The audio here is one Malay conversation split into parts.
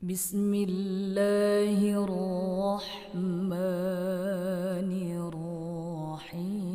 Bismillahirrahmanirrahim.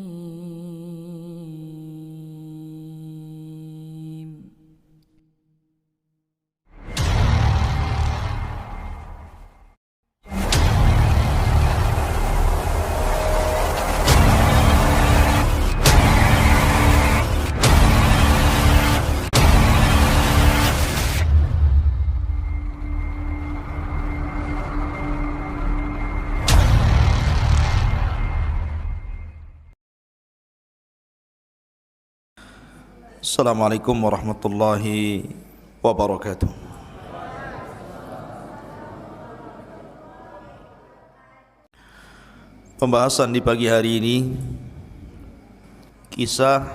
Assalamualaikum warahmatullahi wabarakatuh. Pembahasan di pagi hari ini kisah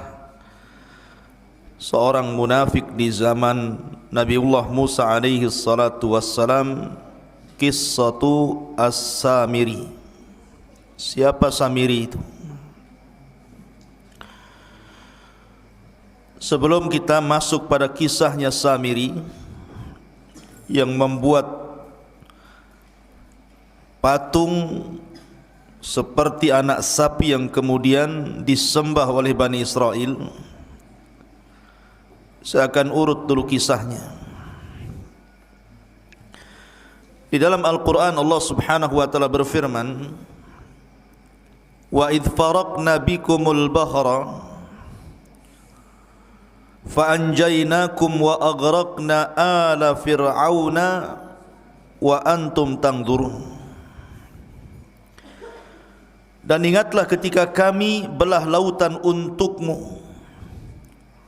seorang munafik di zaman Nabiullah Musa alaihi salatu wassalam, Qissatu As-Samiri. Siapa Samiri itu? Sebelum kita masuk pada kisahnya Samiri yang membuat patung seperti anak sapi yang kemudian disembah oleh Bani Israel, saya akan urut dulu kisahnya. Di dalam Al-Quran Allah subhanahu wa ta'ala berfirman, "Wa idh faraqna bikumul bahra fa'anjaynakum wa aghraqna ala fir'auna wa antum tanzurun." Dan ingatlah ketika kami belah lautan untukmu,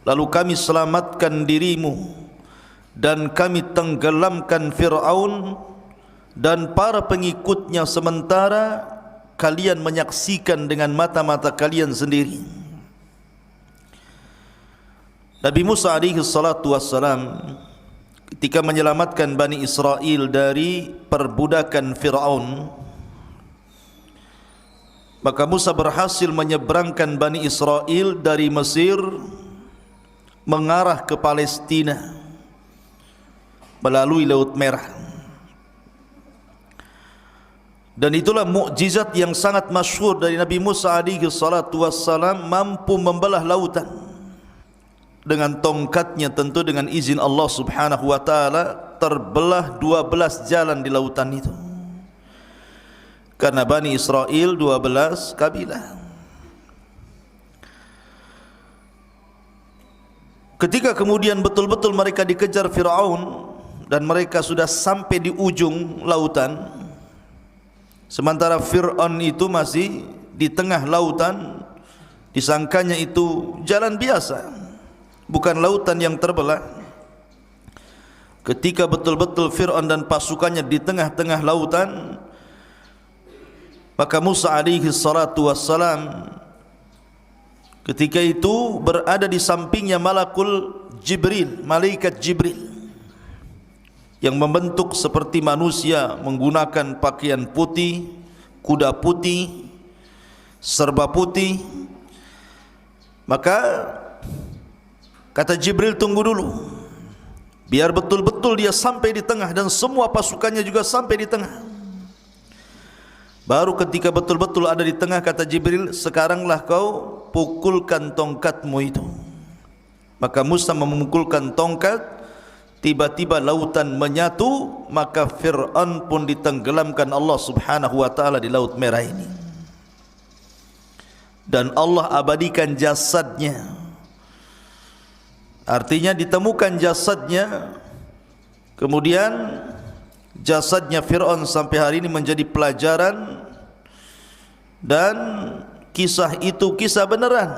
lalu kami selamatkan dirimu dan kami tenggelamkan Fir'aun dan para pengikutnya sementara kalian menyaksikan dengan mata-mata kalian sendiri. Nabi Musa alaihi salatu wassalam ketika menyelamatkan Bani Israel dari perbudakan Fir'aun, maka Musa berhasil menyeberangkan Bani Israel dari Mesir mengarah ke Palestina melalui Laut Merah. Dan itulah mukjizat yang sangat masyhur dari Nabi Musa alaihi salatu wassalam, mampu membelah lautan dengan tongkatnya, tentu dengan izin Allah subhanahu wa ta'ala. Terbelah 12 jalan di lautan itu, karena Bani Israel 12 kabilah. Ketika kemudian betul-betul mereka dikejar Fir'aun dan mereka sudah sampai di ujung lautan, sementara Fir'aun itu masih di tengah lautan, disangkanya itu jalan biasa, bukan lautan yang terbelah. Ketika betul-betul Fir'aun dan pasukannya di tengah-tengah lautan, maka Musa alaihi salatu wassalam ketika itu berada di sampingnya malakul Jibril, malaikat Jibril yang membentuk seperti manusia, menggunakan pakaian putih, kuda putih, serba putih. Maka kata Jibril, tunggu dulu, biar betul-betul dia sampai di tengah dan semua pasukannya juga sampai di tengah. Baru ketika betul-betul ada di tengah, kata Jibril, sekaranglah kau pukulkan tongkatmu itu. Maka Musa memukulkan tongkat, tiba-tiba lautan menyatu, maka Fir'aun pun ditenggelamkan Allah subhanahu wa ta'ala di Laut Merah ini. Dan Allah abadikan jasadnya. Artinya ditemukan jasadnya, kemudian jasadnya Fir'aun sampai hari ini menjadi pelajaran, dan kisah itu kisah beneran.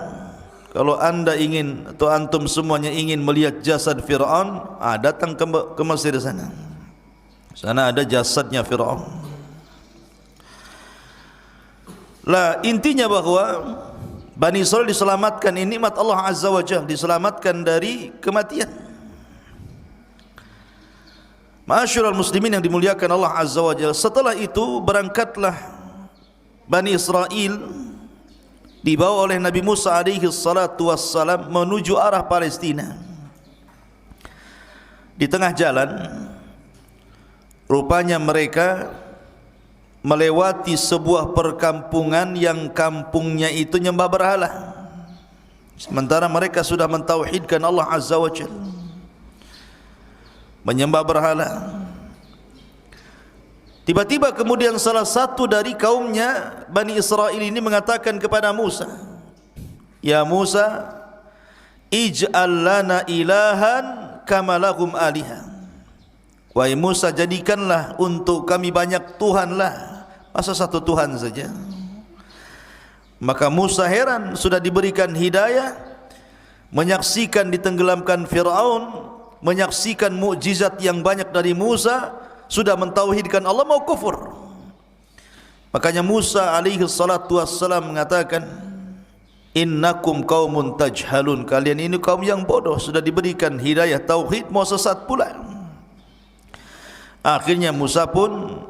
Kalau anda ingin atau antum semuanya ingin melihat jasad Fir'aun, datang ke Mesir sana. Sana ada jasadnya Fir'aun. Lah, intinya bahwa Bani Israel diselamatkan, ini nikmat Allah Azza wa Jalla, diselamatkan dari kematian. Ma'asyiral muslimin yang dimuliakan Allah Azza wa Jalla, setelah itu berangkatlah Bani Israel dibawa oleh Nabi Musa alaihi salatu wassalam menuju arah Palestina. Di tengah jalan rupanya mereka melewati sebuah perkampungan yang kampungnya itu nyembah berhala, sementara mereka sudah mentauhidkan Allah Azza wa Jalla, menyembah berhala. Tiba-tiba kemudian salah satu dari kaumnya Bani Israel ini mengatakan kepada Musa, "Ya Musa, ij'al lana ilahan kama lahum alihah." Wahai Musa, jadikanlah untuk kami banyak Tuhan lah, masa satu Tuhan saja? Maka Musa heran, sudah diberikan hidayah, menyaksikan ditenggelamkan Fir'aun, menyaksikan mukjizat yang banyak dari Musa, sudah mentauhidkan Allah, mau kufur. Makanya Musa alaihi salatu wassalam mengatakan, "Innakum qaumun tajhalun." Kalian ini kaum yang bodoh, sudah diberikan hidayah tauhid mau sesat pula. Akhirnya Musa pun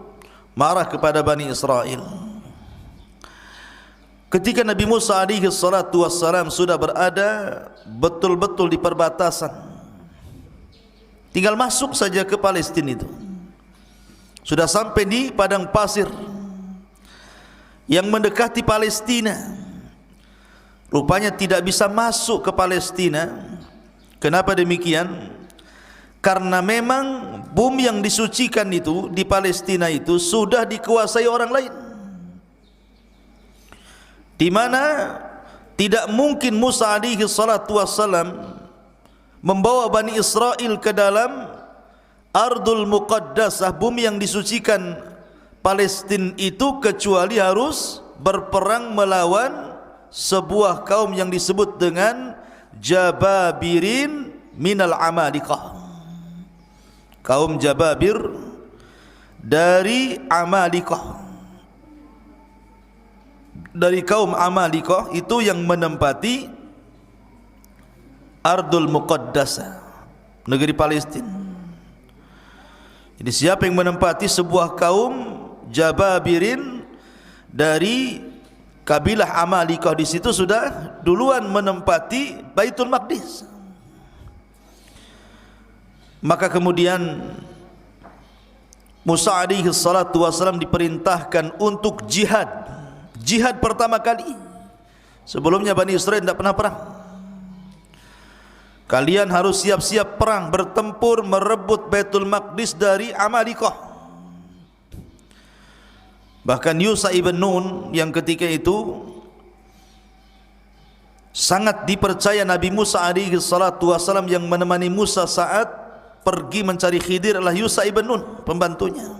marah kepada Bani Israel. Ketika Nabi Musa alaihi salatu wassalam sudah berada betul-betul di perbatasan, tinggal masuk saja ke Palestina itu, sudah sampai di padang pasir yang mendekati Palestina. Rupanya tidak bisa masuk ke Palestina. Kenapa demikian? Karena memang bumi yang disucikan itu di Palestina itu sudah dikuasai orang lain, di mana tidak mungkin Musa alaihi salatu wassalam membawa Bani Israel ke dalam Ardul Muqaddasah, bumi yang disucikan Palestina itu, kecuali harus berperang melawan sebuah kaum yang disebut dengan Jababirin minal Amalikah. Kaum Jababir dari Amalikah, dari kaum Amalikah itu yang menempati Ardul Muqaddasah, negeri Palestina. Jadi siapa yang menempati sebuah kaum Jababirin dari kabilah Amalikah, di situ sudah duluan menempati Baitul Maqdis. Maka kemudian Musa alaihi salatu wasallam diperintahkan untuk jihad. Jihad pertama kali. Sebelumnya Bani Israel tidak pernah perang. Kalian harus siap-siap perang, bertempur, merebut Baitul Maqdis dari Amalikah. Bahkan Yusha ibn Nun yang ketika itu sangat dipercaya Nabi Musa alaihi salatu wasallam, yang menemani Musa saat pergi mencari Khidir adalah Yusha ibn Nun, pembantunya.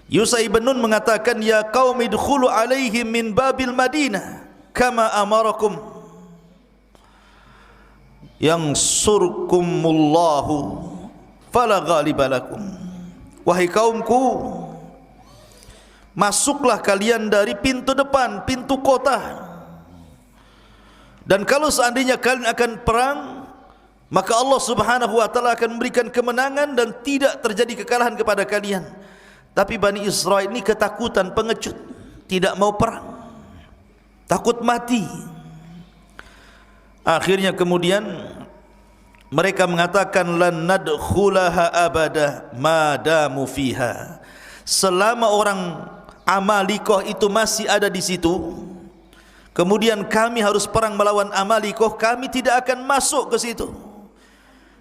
Yusha ibn Nun mengatakan, "Ya qaumi idkhulu alaihim min babil Madinah kama amarakum yang surkumullahu fala ghalibalakum." Wahai kaumku, masuklah kalian dari pintu depan, pintu kota, dan kalau seandainya kalian akan perang, maka Allah subhanahu wa ta'ala akan memberikan kemenangan dan tidak terjadi kekalahan kepada kalian. Tapi Bani Israel ini ketakutan, pengecut, tidak mau perang, takut mati. Akhirnya kemudian mereka mengatakan, "Lan nadkhulaha abada ma damu fiha." Selama orang Amalikah itu masih ada di situ, kemudian kami harus perang melawan Amalikah, kami tidak akan masuk ke situ.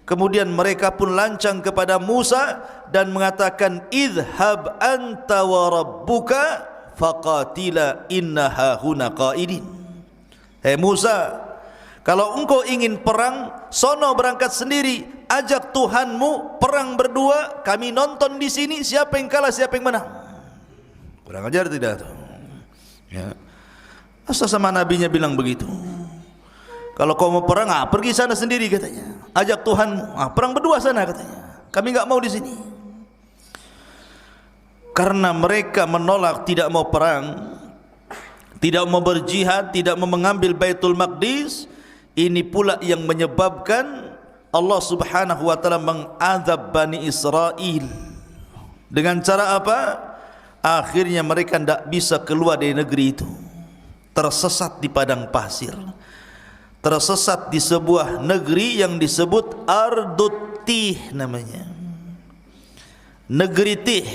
Kemudian mereka pun lancang kepada Musa dan mengatakan, "Idhhab anta wa rabbuka faqatila innaha huna qaidin." Hei Musa, kalau engkau ingin perang, sono berangkat sendiri, ajak Tuhanmu perang berdua, kami nonton di sini siapa yang kalah siapa yang menang. Kurang ajar tidak tuh? Ya. Asal sama nabinya bilang begitu. Kalau kau mau perang, pergi sana sendiri katanya. Ajak Tuhanmu, perang berdua sana katanya. Kami enggak mau di sini. Karena mereka menolak, tidak mau perang, tidak mau berjihad, tidak mau mengambil Baitul Maqdis. Ini pula yang menyebabkan Allah subhanahu wa ta'ala mengazab Bani Israel. Dengan cara apa? Akhirnya mereka tidak bisa keluar dari negeri itu, tersesat di padang pasir, tersesat di sebuah negeri yang disebut Ardut Tih namanya, negeri Tih,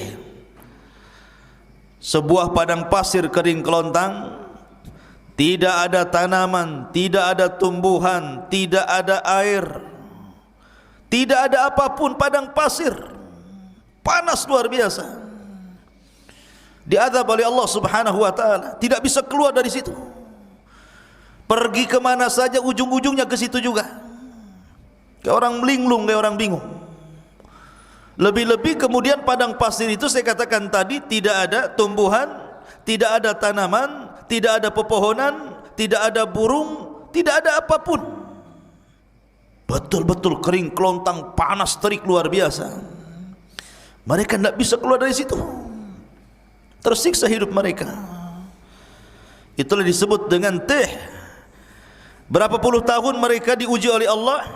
sebuah padang pasir kering kelontang, tidak ada tanaman, tidak ada tumbuhan, tidak ada air, tidak ada apapun, padang pasir, panas luar biasa. Diazab oleh Allah Subhanahu wa taala, tidak bisa keluar dari situ. Pergi kemana saja ujung-ujungnya ke situ juga. Kayak orang melinglung, kayak orang bingung. Lebih-lebih kemudian padang pasir itu saya katakan tadi tidak ada tumbuhan, tidak ada tanaman, tidak ada pepohonan, tidak ada burung, tidak ada apapun. Betul-betul kering kelontang, panas terik luar biasa. Mereka tidak bisa keluar dari situ. Tersiksa hidup mereka. Itulah disebut dengan Tih. Berapa puluh tahun mereka diuji oleh Allah.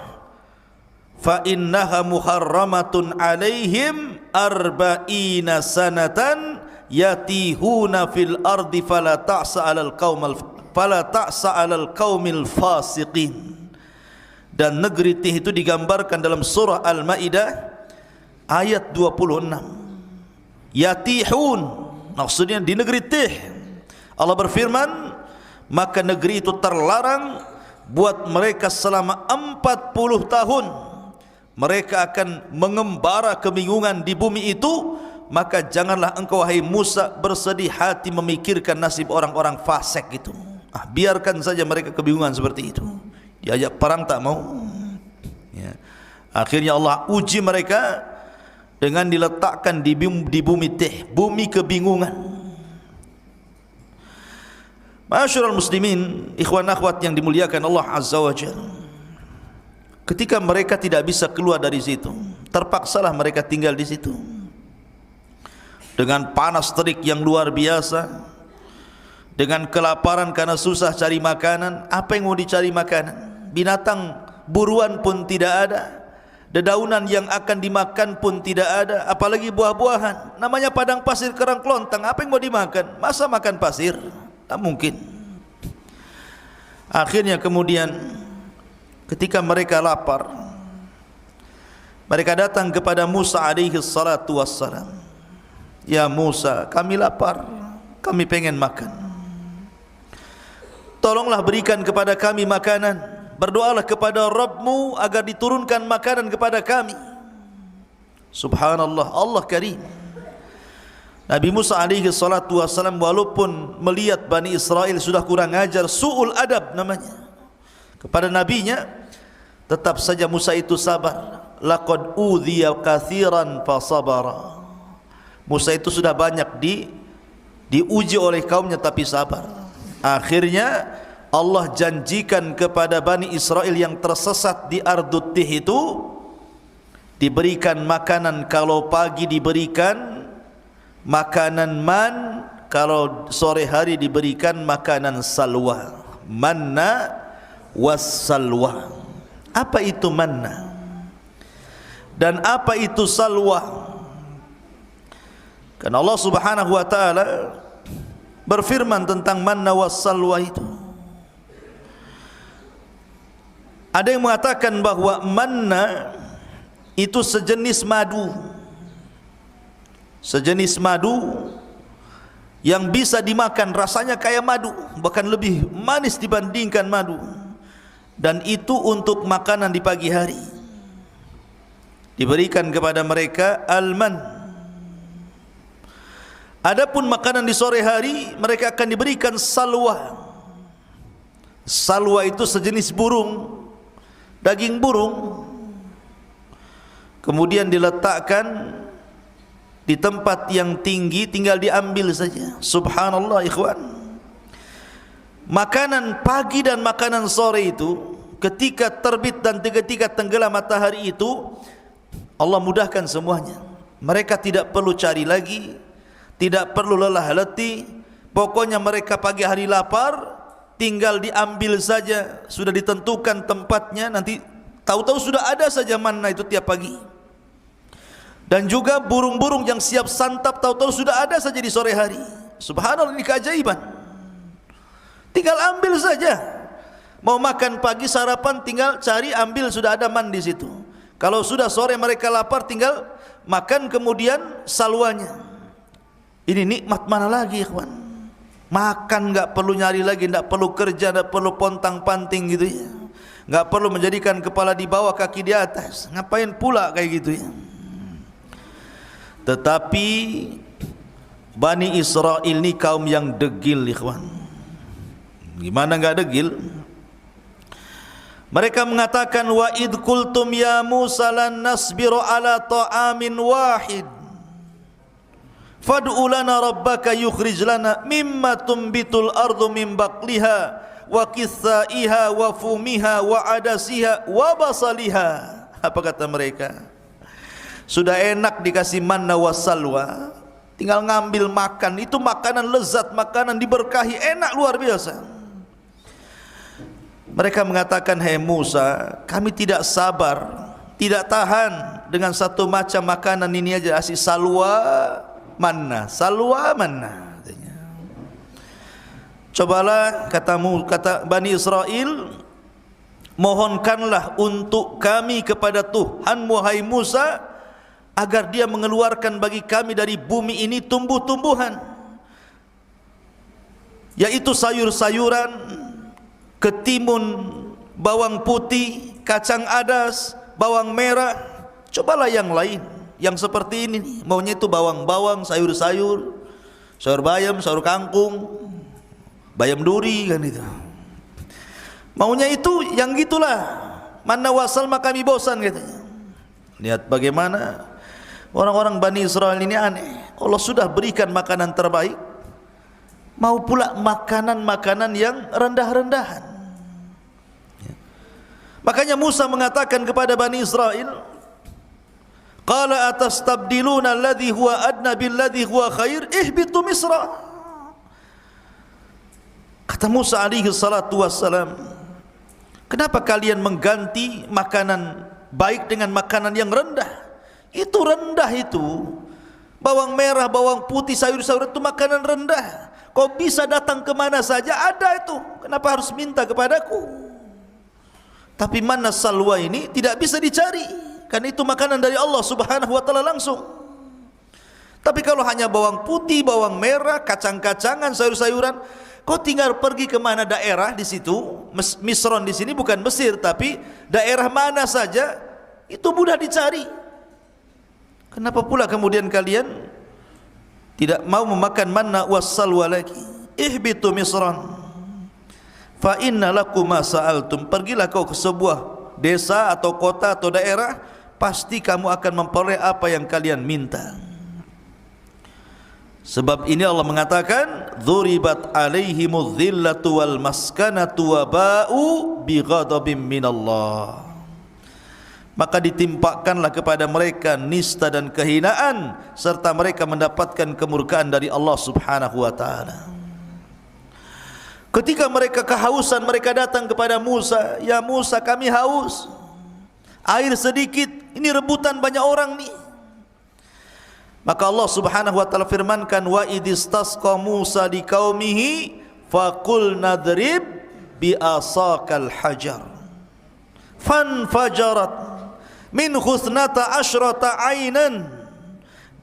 Fa innaha muharramatun alaihim arba'ina sanatan yatihuna fil ardi fala ta'sa 'alal qaumil fasiqin. Dan negeri Tih itu digambarkan dalam surah Al-Maidah ayat 26. Yatihun, maksudnya di negeri Tih. Allah berfirman, maka negeri itu terlarang buat mereka selama 40 tahun. Mereka akan mengembara kebingungan di bumi itu. Maka janganlah engkau wahai Musa bersedih hati memikirkan nasib orang-orang fasik itu. Biarkan saja mereka kebingungan seperti itu. Diajak perang tak mau. Ya. Akhirnya Allah uji mereka dengan diletakkan di bumi Tih, bumi kebingungan. Ma'asyiral muslimin, ikhwan akhwat yang dimuliakan Allah Azza wa Jalla. Ketika mereka tidak bisa keluar dari situ, terpaksalah mereka tinggal di situ. Dengan panas terik yang luar biasa, dengan kelaparan karena susah cari makanan. Apa yang mau dicari makanan? Binatang buruan pun tidak ada, dedaunan yang akan dimakan pun tidak ada, apalagi buah-buahan. Namanya padang pasir kerang kelontang, apa yang mau dimakan? Masa makan pasir? Tak mungkin. Akhirnya kemudian ketika mereka lapar, mereka datang kepada Musa alaihi salatu wassalam. Ya Musa, kami lapar, kami pengen makan. Tolonglah berikan kepada kami makanan. Berdoalah kepada Rabbmu agar diturunkan makanan kepada kami. Subhanallah, Allah karim. Nabi Musa alaihi salatu wassalam walaupun melihat Bani Israel sudah kurang ajar, su'ul adab namanya kepada nabinya, tetap saja Musa itu sabar. Laqad udhiya katsiran fasabara. Musa itu sudah banyak diuji oleh kaumnya tapi sabar. Akhirnya Allah janjikan kepada Bani Israel yang tersesat di Ardut Tih itu diberikan makanan. Kalau pagi diberikan makanan man, kalau sore hari diberikan makanan salwa. Manna was salwa. Apa itu manna dan apa itu salwa? Karena Allah Subhanahu wa taala berfirman tentang manna was salwa itu. Ada yang mengatakan bahwa manna itu sejenis madu. Sejenis madu yang bisa dimakan, rasanya kayak madu, bahkan lebih manis dibandingkan madu. Dan itu untuk makanan di pagi hari. Diberikan kepada mereka alman. Adapun makanan di sore hari mereka akan diberikan salwa. Salwa itu sejenis burung, daging burung, kemudian diletakkan di tempat yang tinggi, tinggal diambil saja. Subhanallah ikhwan. Makanan pagi dan makanan sore itu, ketika terbit dan ketika tenggelam matahari itu, Allah mudahkan semuanya. Mereka tidak perlu cari lagi, tidak perlu lelah letih. Pokoknya mereka pagi hari lapar, tinggal diambil saja. Sudah ditentukan tempatnya, nanti tahu-tahu sudah ada saja manna itu tiap pagi. Dan juga burung-burung yang siap santap, tahu-tahu sudah ada saja di sore hari. Subhanallah, ini keajaiban. Tinggal ambil saja. Mau makan pagi sarapan, tinggal cari ambil, sudah ada man di situ. Kalau sudah sore mereka lapar, tinggal makan kemudian salwanya. Ini nikmat mana lagi, ikhwan? Makan enggak perlu nyari lagi, enggak perlu kerja, enggak perlu pontang-panting gitu ya. Enggak perlu menjadikan kepala di bawah, kaki di atas. Ngapain pula kayak gitu ya? Tetapi Bani Israel ini kaum yang degil, ikhwan. Gimana enggak degil? Mereka mengatakan, wa id qultum ya Musa lan nasbiru ala ta'amin wahid fad'u lana rabbaka yukhrij lana mimma tumbitul ardu min baqliha wa qithaiha wa fumiha wa adasiha wa basaliha. Apa kata mereka? Sudah enak dikasih manna wassalwa, tinggal ngambil makan. Itu makanan lezat, makanan diberkahi, enak luar biasa. Mereka mengatakan, hai Musa, kami tidak sabar, tidak tahan dengan satu macam makanan ini aja, asih salwa manna, salwa manna. Cobalah, kata Bani Israel, mohonkanlah untuk kami kepada Tuhanmu, hai Musa, agar dia mengeluarkan bagi kami dari bumi ini tumbuh-tumbuhan, yaitu sayur-sayuran, ketimun, bawang putih, kacang adas, bawang merah. Cobalah yang lain, yang seperti ini nih. Maunya itu bawang-bawang, sayur-sayur, sayur bayam, sayur kangkung, bayam duri kan itu. Maunya itu yang gitulah. Manna wasalma kami bosan katanya. Lihat bagaimana orang-orang Bani Israel ini aneh. Allah sudah berikan makanan terbaik, mau pula makanan-makanan yang rendah-rendahan. Makanya Musa mengatakan kepada Bani Israel, qala atastabdiluna alladhi huwa adna billadhi huwa khair ihbitu misra. Kata Musa alaihi salatu wassalam, kenapa kalian mengganti makanan baik dengan makanan yang rendah? Itu rendah itu. Bawang merah, bawang putih, sayur-sayur itu makanan rendah. Kau bisa datang kemana saja ada itu. Kenapa harus minta kepadaku? Tapi mana salwa ini tidak bisa dicari, karena itu makanan dari Allah Subhanahu wa taala langsung. Tapi kalau hanya bawang putih, bawang merah, kacang-kacangan, sayur-sayuran, kau tinggal pergi ke mana daerah di situ. Misron di sini bukan Mesir, tapi daerah mana saja itu mudah dicari. Kenapa pula kemudian kalian tidak mau memakan manna wassalwa lagi? Ihbitu misran fa inna lakum ma sa'altum. Pergilah kau ke sebuah desa atau kota atau daerah, pasti kamu akan memperoleh apa yang kalian minta. Sebab ini Allah mengatakan, dzuribat alaihimudz dzillatu wal maskanatu wa ba'u bighadabim minallah. Maka ditimpakanlah kepada mereka nista dan kehinaan, serta mereka mendapatkan kemurkaan dari Allah Subhanahu wa taala. Ketika mereka kehausan, mereka datang kepada Musa, ya Musa, kami haus, air sedikit, ini rebutan banyak orang nih. Maka Allah Subhanahu wa taala firmankan, wa idistasqa Musa liqaumihi faqul nadrib bi asaqal hajar fanfajarat min khusnata asyrata ainan.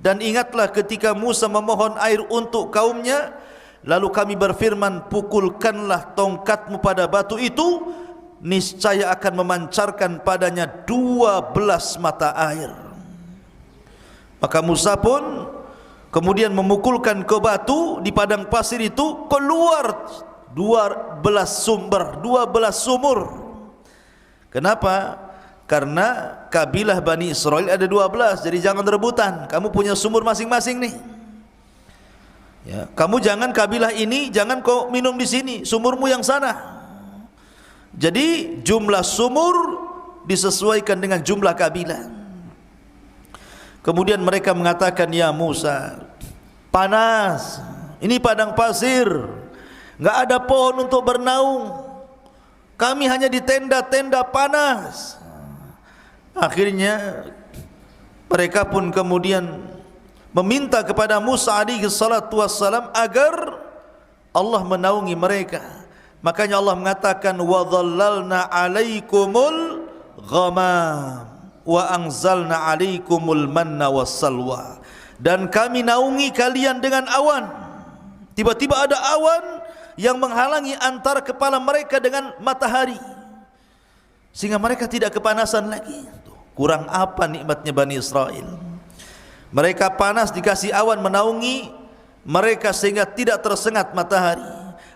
Dan ingatlah ketika Musa memohon air untuk kaumnya, lalu kami berfirman, pukulkanlah tongkatmu pada batu itu, niscaya akan memancarkan padanya 12 mata air. Maka Musa pun kemudian memukulkan ke batu di padang pasir itu, keluar 12 sumur. Kenapa? Karena kabilah Bani Israel ada 12, jadi jangan rebutan. Kamu punya sumur masing-masing nih. Ya, kamu jangan kabilah ini, jangan kau minum di sini, sumurmu yang sana. Jadi jumlah sumur disesuaikan dengan jumlah kabilah. Kemudian mereka mengatakan, ya Musa, panas, ini padang pasir, enggak ada pohon untuk bernaung, kami hanya di tenda-tenda panas. Akhirnya mereka pun kemudian meminta kepada Musa alaihi salatu wassalam agar Allah menaungi mereka. Makanya Allah mengatakan, wa dhallalna alaikumul ghamam. wa anzalna 'alaikumul manna wassalwa, dan kami naungi kalian dengan awan. Tiba-tiba ada awan yang menghalangi antara kepala mereka dengan matahari, sehingga mereka tidak kepanasan lagi. Kurang apa nikmatnya Bani Israel? Mereka panas, dikasih awan menaungi mereka sehingga tidak tersengat matahari.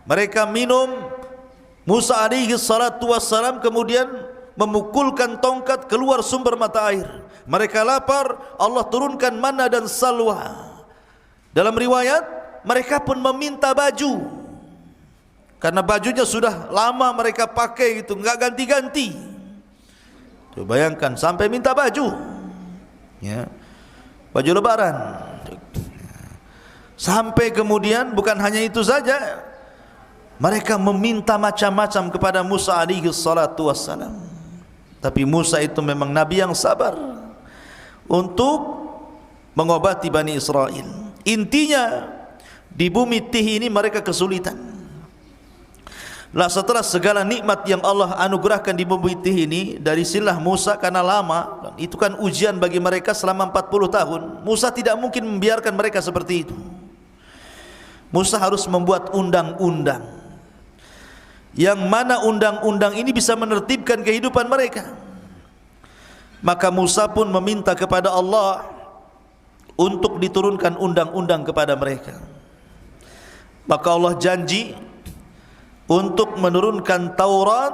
Mereka minum, Musa alaihi salatu wassalam kemudian memukulkan tongkat, keluar sumber mata air. Mereka lapar, Allah turunkan manna dan salwa. Dalam riwayat, mereka pun meminta baju, karena bajunya sudah lama mereka pakai itu, enggak ganti-ganti. Tuh, bayangkan sampai minta baju, ya, baju lebaran. Sampai kemudian bukan hanya itu saja, mereka meminta macam-macam kepada Musa alaihi salatu wassalam. Tapi Musa itu memang nabi yang sabar untuk mengobati Bani Israel. Intinya, di bumi Tih ini mereka kesulitan. Lah setelah segala nikmat yang Allah anugerahkan di bumi Tih ini, dari silah Musa, karena lama, itu kan ujian bagi mereka selama 40 tahun. Musa tidak mungkin membiarkan mereka seperti itu. Musa harus membuat undang-undang, yang mana undang-undang ini bisa menertibkan kehidupan mereka. Maka Musa pun meminta kepada Allah untuk diturunkan undang-undang kepada mereka. Maka Allah janji untuk menurunkan Taurat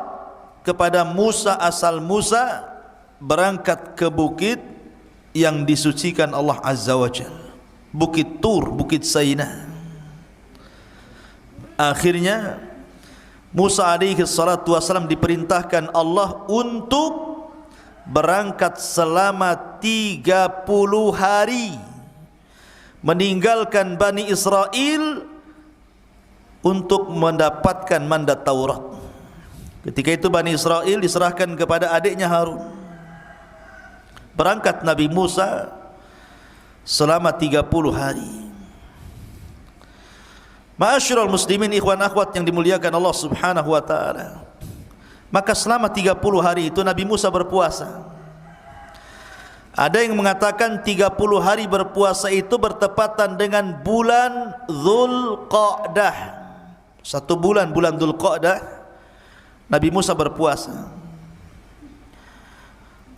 kepada Musa asal Musa berangkat ke bukit yang disucikan Allah Azza wa Jalla, Bukit Tur, Bukit Saina. Akhirnya Musa alaihi salatu wassalam diperintahkan Allah untuk berangkat selama 30 hari, meninggalkan Bani Israel untuk mendapatkan mandat Taurat. Ketika itu Bani Israel diserahkan kepada adiknya Harun. Berangkat Nabi Musa selama 30 hari. Ma'asyiral muslimin, ikhwan akhwat yang dimuliakan Allah Subhanahu wa taala. Maka selama 30 hari itu Nabi Musa berpuasa. Ada yang mengatakan 30 hari berpuasa itu bertepatan dengan bulan Dzulqa'dah. Satu bulan, bulan Dzulqa'dah, Nabi Musa berpuasa.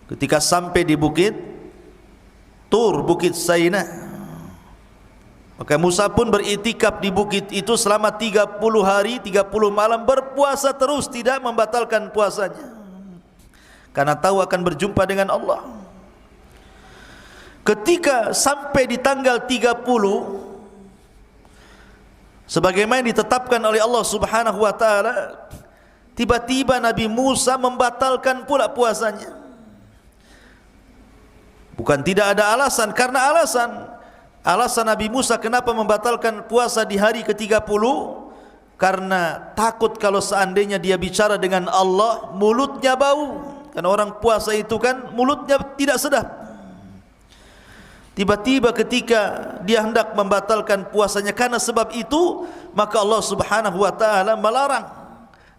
Ketika sampai di bukit Tur, Bukit Saina, maka Musa pun beriktikaf di bukit itu selama 30 hari 30 malam, berpuasa terus, tidak membatalkan puasanya, karena tahu akan berjumpa dengan Allah. Ketika sampai di tanggal 30, sebagaimana ditetapkan oleh Allah Subhanahu wa taala, tiba-tiba Nabi Musa membatalkan pula puasanya. Bukan tidak ada alasan, karena alasan Nabi Musa kenapa membatalkan puasa di hari ke-30, karena takut kalau seandainya dia bicara dengan Allah mulutnya bau. Karena orang puasa itu kan mulutnya tidak sedap. Tiba-tiba ketika dia hendak membatalkan puasanya karena sebab itu, maka Allah Subhanahu wa taala melarang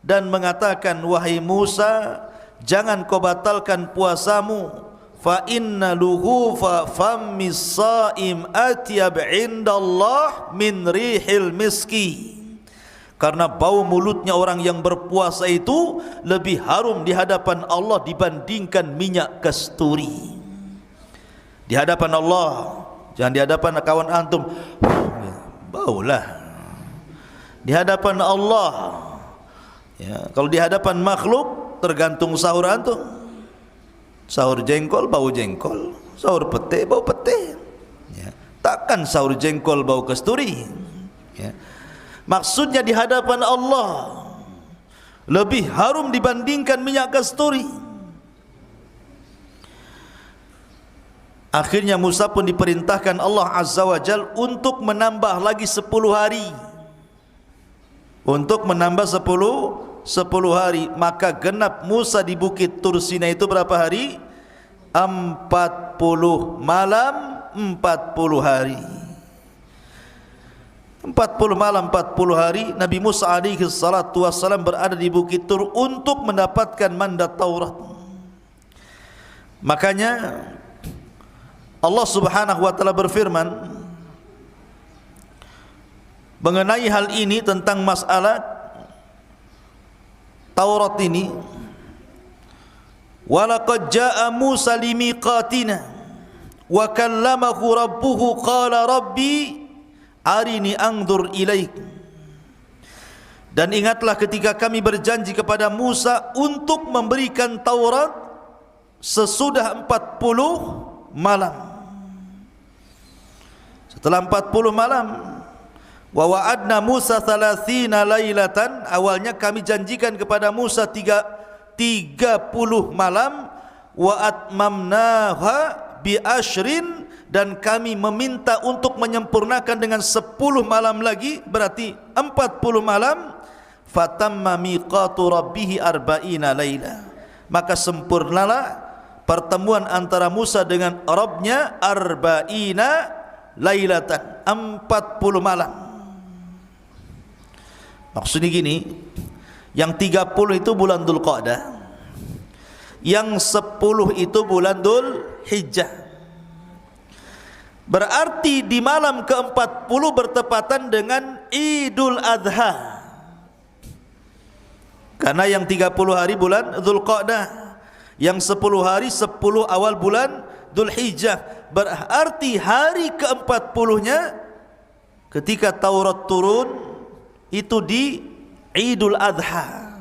dan mengatakan, wahai Musa, jangan kau batalkan puasamu, fa inna luhufa fammis shaim atyab indallah min rihil miski. Karena bau mulutnya orang yang berpuasa itu lebih harum di hadapan Allah dibandingkan minyak kasturi. Di hadapan Allah, jangan di hadapan kawan antum, baulah. Di hadapan Allah, ya, kalau di hadapan makhluk tergantung sahur antum. Sahur jengkol bau jengkol, sahur pete bau pete, ya. Takkan sahur jengkol bau kasturi, ya. Maksudnya di hadapan Allah lebih harum dibandingkan minyak kasturi. Akhirnya Musa pun diperintahkan Allah Azza wa Jal untuk menambah lagi 10 hari. Untuk menambah 10 hari. Maka genap Musa di bukit Tur Sina itu berapa hari? 40 malam 40 hari. 40 malam 40 hari Nabi Musa alaihi salatu wassalam berada di bukit Tur untuk mendapatkan mandat Taurat. Makanya Allah Subhanahu wa taala berfirman mengenai hal ini tentang masalah Taurat ini, walaqad jaa Musa limiqatina wa kallamahu rabbuhu qala rabbi arini anzur ilaik. Dan ingatlah ketika kami berjanji kepada Musa untuk memberikan Taurat sesudah 40 malam. Setelah 40 malam, wa wa'adna Musa 30 lailatan, awalnya kami janjikan kepada Musa 30 malam, wa atmamnaha bi ashrin, dan kami meminta untuk menyempurnakan dengan 10 malam lagi, berarti 40 malam. Fatamma miqatu rabbih arba'ina laila, maka sempurnalah pertemuan antara Musa dengan Rabbnya arba'ina lailatan, 40 malam. Maksudnya gini, yang 30 itu bulan Dzulqa'dah, yang 10 itu bulan Dzulhijjah. Berarti di malam ke-40 bertepatan dengan Idul Adha. Karena yang 30 hari bulan Dzulqa'dah, yang 10 hari 10 awal bulan Dzulhijjah. Berarti hari ke-40-nya ketika Taurat turun itu di Idul Adha.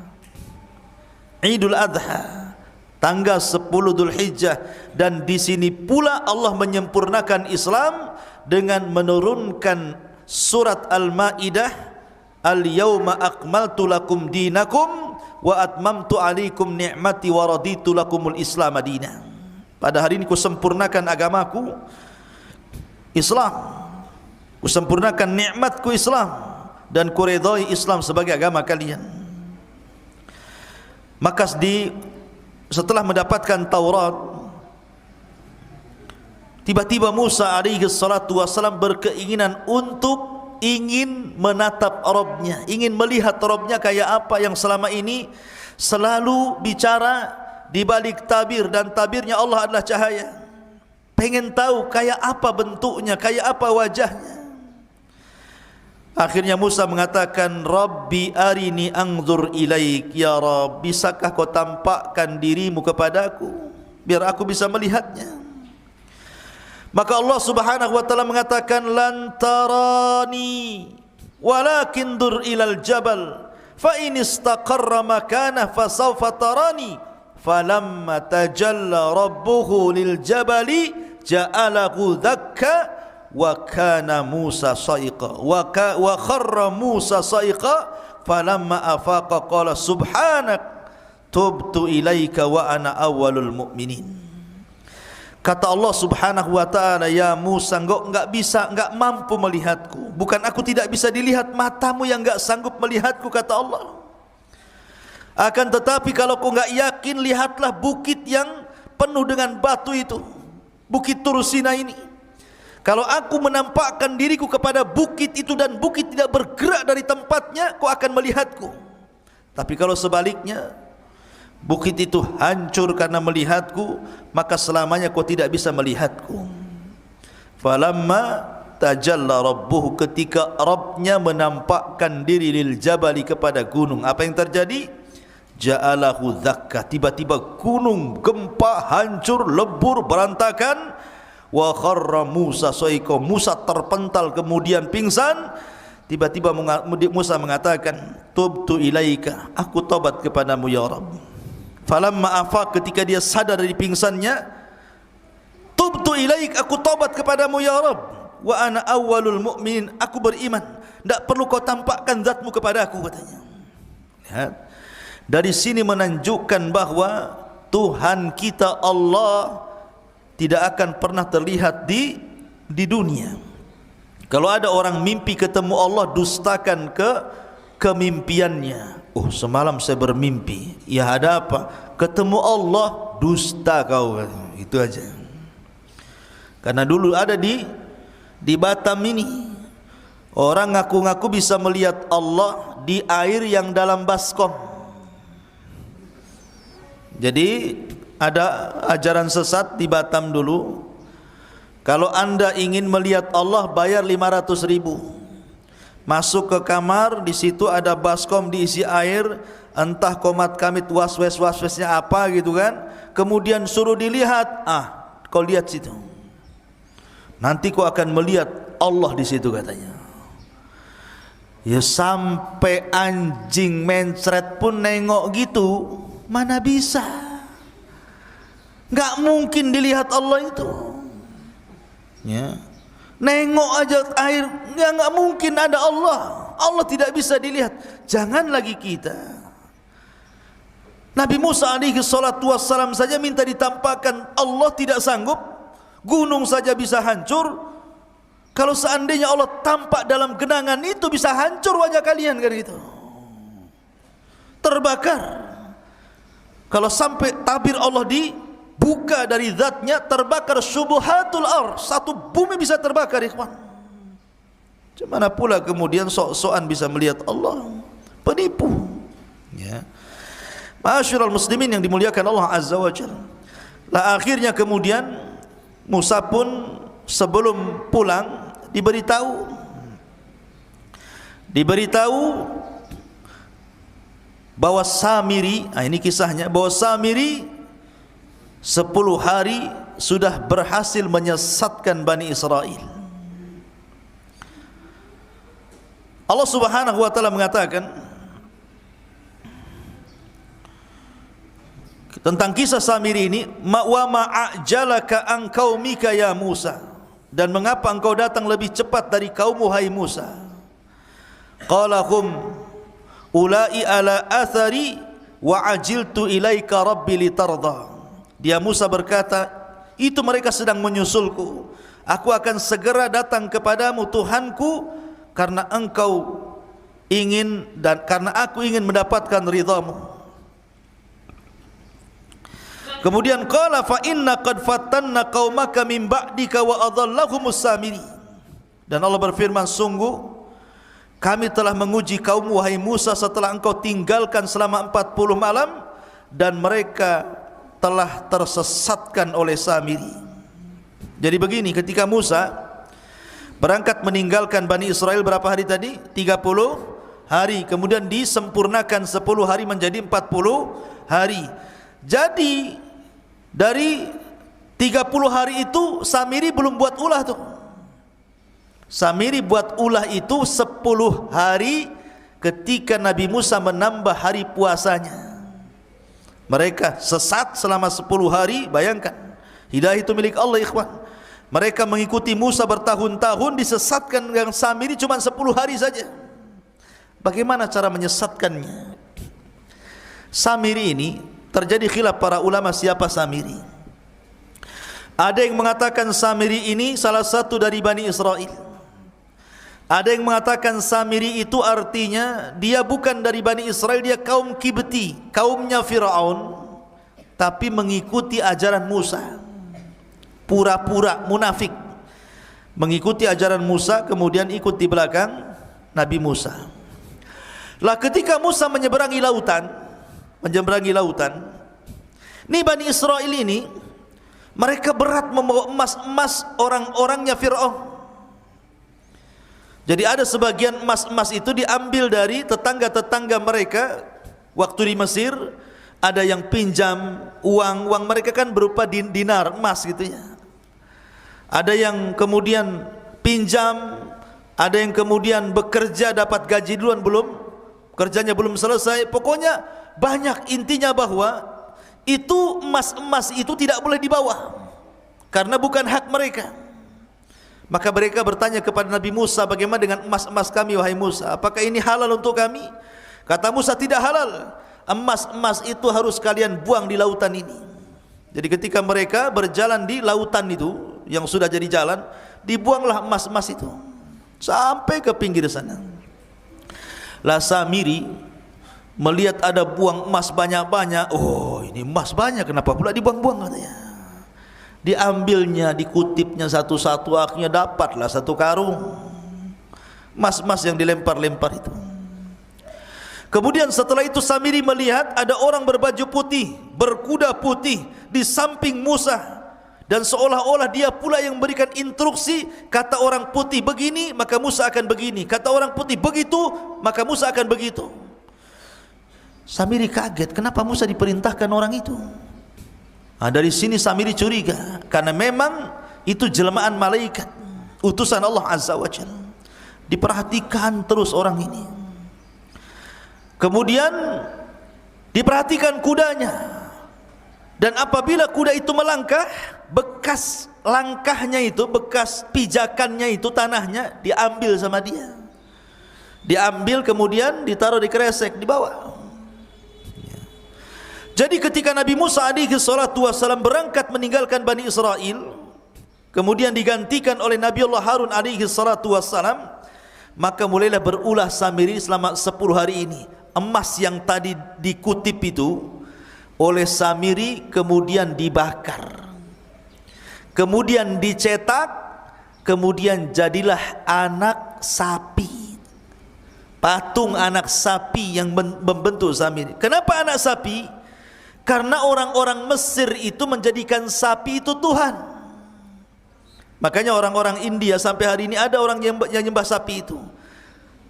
Idul Adha, tanggal 10 Dzulhijjah. Dan di sini pula Allah menyempurnakan Islam dengan menurunkan surat Al-Maidah, Al-yawma akmaltu lakum dinakum wa atmamtu alaikum ni'mati wa raditu lakumul Islam madina. Pada hari ini kusempurnakan agamaku Islam, kusempurnakan nikmatku Islam, dan kuridhai Islam sebagai agama kalian. Maka setelah mendapatkan Taurat, tiba-tiba Musa alaihi salatu wasalam berkeinginan untuk ingin menatap Rabbnya, ingin melihat Rabbnya kayak apa yang selama ini selalu bicara di balik tabir, dan tabirnya Allah adalah cahaya. Pengen tahu kayak apa bentuknya, kayak apa wajahnya. Akhirnya Musa mengatakan, Rabbi arini anzur ilaik, ya Rabb, bisakah kau tampakkan dirimu kepadaku biar aku bisa melihatnya. Maka Allah Subhanahu wa taala mengatakan, lan tarani walakin dur ilal jabal fa in istaqarra makanah fasawfa tarani. Falamma tajalla rabbuhu lil jabali ja'alahu dakka wa kana Musa sa'iqa wa kharra Musa sa'iqa falamma afaqa qala subhanak tubtu ilaika wa ana awwalul mu'minin. Kata Allah Subhanahu wa taala, ya Musa, engkau enggak mampu melihatku. Bukan aku tidak bisa dilihat, matamu yang enggak sanggup melihatku, kata Allah. Akan tetapi kalau kau enggak yakin, lihatlah bukit yang penuh dengan batu itu, Bukit Tur Sina ini. Kalau aku menampakkan diriku kepada bukit itu dan bukit tidak bergerak dari tempatnya, kau akan melihatku. Tapi kalau sebaliknya, bukit itu hancur karena melihatku, maka selamanya kau tidak bisa melihatku. Falamma tajalla rabbuhu, ketika Rabbnya menampakkan diri lil jabali, kepada gunung, apa yang terjadi? Ja'alahu dzakka, tiba-tiba gunung gempa, hancur, lebur, berantakan. Wa kharra Musa sa'iqa, Musa terpental kemudian pingsan. Tiba-tiba Musa mengatakan, tubtu ilaika, aku tobat kepadamu ya Rabb. Falamma afaq, ketika dia sadar dari pingsannya, tubtu ilaik, aku tobat kepadamu ya Rabb. Wa ana awwalul mu'minin, aku beriman, tidak perlu kau tampakkan zatmu kepadaku, katanya. Lihat, dari sini menunjukkan bahwa Tuhan kita Allah tidak akan pernah terlihat di dunia. Kalau ada orang mimpi ketemu Allah, dustakan kemimpiannya. Oh, semalam saya bermimpi. Ya, ada apa? Ketemu Allah, dusta kau. Itu aja. Karena dulu ada di Batam ini, orang ngaku-ngaku bisa melihat Allah di air yang dalam baskom. Jadi ada ajaran sesat di Batam dulu. Kalau anda ingin melihat Allah, bayar 500.000. Masuk ke kamar, di situ ada baskom diisi air, entah komat kamit waswesnya apa gitu kan. Kemudian suruh dilihat, kau lihat situ. Nanti kau akan melihat Allah di situ katanya. Ya sampai anjing mencret pun nengok gitu, mana bisa? Enggak mungkin dilihat Allah itu. Ya. Nengok aja air, enggak mungkin ada Allah. Allah tidak bisa dilihat. Jangan lagi kita. Nabi Musa alaihi salatu wassalam saja minta ditampakkan, Allah tidak sanggup. Gunung saja bisa hancur. Kalau seandainya Allah tampak dalam genangan itu, bisa hancur wajah kalian kan gitu. Terbakar. Kalau sampai tabir Allah dibuka dari zatnya, terbakar syubuhatul ar, satu bumi bisa terbakar ikhwan. Mana pula kemudian sok-sokan bisa melihat Allah. Penipu. Ya. Ma'asyiral muslimin yang dimuliakan Allah Azza wa Jalla. Lah akhirnya kemudian Musa pun sebelum pulang diberitahu bahwa Samiri, ini kisahnya, bahwa Samiri 10 hari sudah berhasil menyesatkan Bani Israel. Allah Subhanahu wa taala mengatakan tentang kisah Samiri ini, wa ma'ajalaka an qaumika ya Musa, dan mengapa engkau datang lebih cepat dari kaummu hai Musa? Qala hum ulai ala athari wa ajiltu ilaika rabbi litarda. Dia Musa berkata, itu mereka sedang menyusulku, aku akan segera datang kepadamu Tuhanku, karena engkau ingin dan karena aku ingin mendapatkan ridhamu. Kemudian qala fa inna qad fatanna qaumaka min ba'dika wa adhallahumus Samiri. Dan Allah berfirman, sungguh kami telah menguji kaummu wahai Musa setelah engkau tinggalkan selama 40 malam, dan mereka telah tersesatkan oleh Samiri. Jadi begini, ketika Musa berangkat meninggalkan Bani Israel berapa hari tadi? 30 hari. Kemudian disempurnakan 10 hari menjadi 40 hari. Jadi dari 30 hari itu Samiri belum buat ulah tuh. Samiri buat ulah itu 10 hari ketika Nabi Musa menambah hari puasanya. Mereka sesat selama 10 hari, bayangkan. Hidayah itu milik Allah ikhwan. Mereka mengikuti Musa bertahun-tahun, disesatkan dengan Samiri cuma 10 hari saja. Bagaimana cara menyesatkannya? Samiri ini terjadi khilaf para ulama siapa Samiri. Ada yang mengatakan Samiri ini salah satu dari Bani Israel. Ada yang mengatakan Samiri itu artinya dia bukan dari Bani Israel, dia kaum Kibti, kaumnya Fir'aun, tapi mengikuti ajaran Musa. Pura-pura munafik, mengikuti ajaran Musa, kemudian ikut di belakang Nabi Musa. Lah ketika Musa menyeberangi lautan, ini Bani Israel ini, mereka berat membawa emas-emas orang-orangnya Fir'aun. Jadi ada sebagian emas-emas itu diambil dari tetangga-tetangga mereka waktu di Mesir. Ada yang pinjam uang mereka kan berupa dinar, emas gitu ya. Ada yang kemudian pinjam, ada yang kemudian bekerja dapat gaji duluan, kerjanya belum selesai. Pokoknya banyak, intinya bahwa itu emas-emas itu tidak boleh dibawa karena bukan hak mereka. Maka mereka bertanya kepada Nabi Musa, bagaimana dengan emas-emas kami wahai Musa? Apakah ini halal untuk kami? Kata Musa, tidak halal. Emas-emas itu harus kalian buang di lautan ini. Jadi ketika mereka berjalan di lautan itu yang sudah jadi jalan, dibuanglah emas-emas itu sampai ke pinggir sana. Lah Samiri melihat ada buang emas banyak-banyak. Oh, ini emas banyak, kenapa pula dibuang-buang katanya. Diambilnya, dikutipnya satu-satu, akhirnya dapatlah satu karung emas-emas yang dilempar-lempar itu. Kemudian setelah itu Samiri melihat ada orang berbaju putih, berkuda putih di samping Musa, dan seolah-olah dia pula yang memberikan instruksi. Kata orang putih begini, maka Musa akan begini. Kata orang putih begitu, maka Musa akan begitu. Samiri kaget, kenapa Musa diperintahkan orang itu? Nah, dari sini Samiri curiga, karena memang itu jelmaan malaikat, utusan Allah Azza wa Jalla. Diperhatikan terus orang ini. Kemudian diperhatikan kudanya, dan apabila kuda itu melangkah, bekas langkahnya itu, bekas pijakannya itu, tanahnya diambil sama dia. Diambil kemudian ditaruh di kresek di bawah. Jadi ketika Nabi Musa alaihi salatu wassalam berangkat meninggalkan Bani Israel, kemudian digantikan oleh Nabi Allah Harun alaihi salatu wassalam, maka mulailah berulah Samiri selama 10 hari ini. Emas yang tadi dikutip itu oleh Samiri kemudian dibakar, kemudian dicetak, kemudian jadilah anak sapi, patung anak sapi yang membentuk Samiri. Kenapa anak sapi? Karena orang-orang Mesir itu menjadikan sapi itu Tuhan. Makanya orang-orang India sampai hari ini ada orang yang nyembah sapi itu.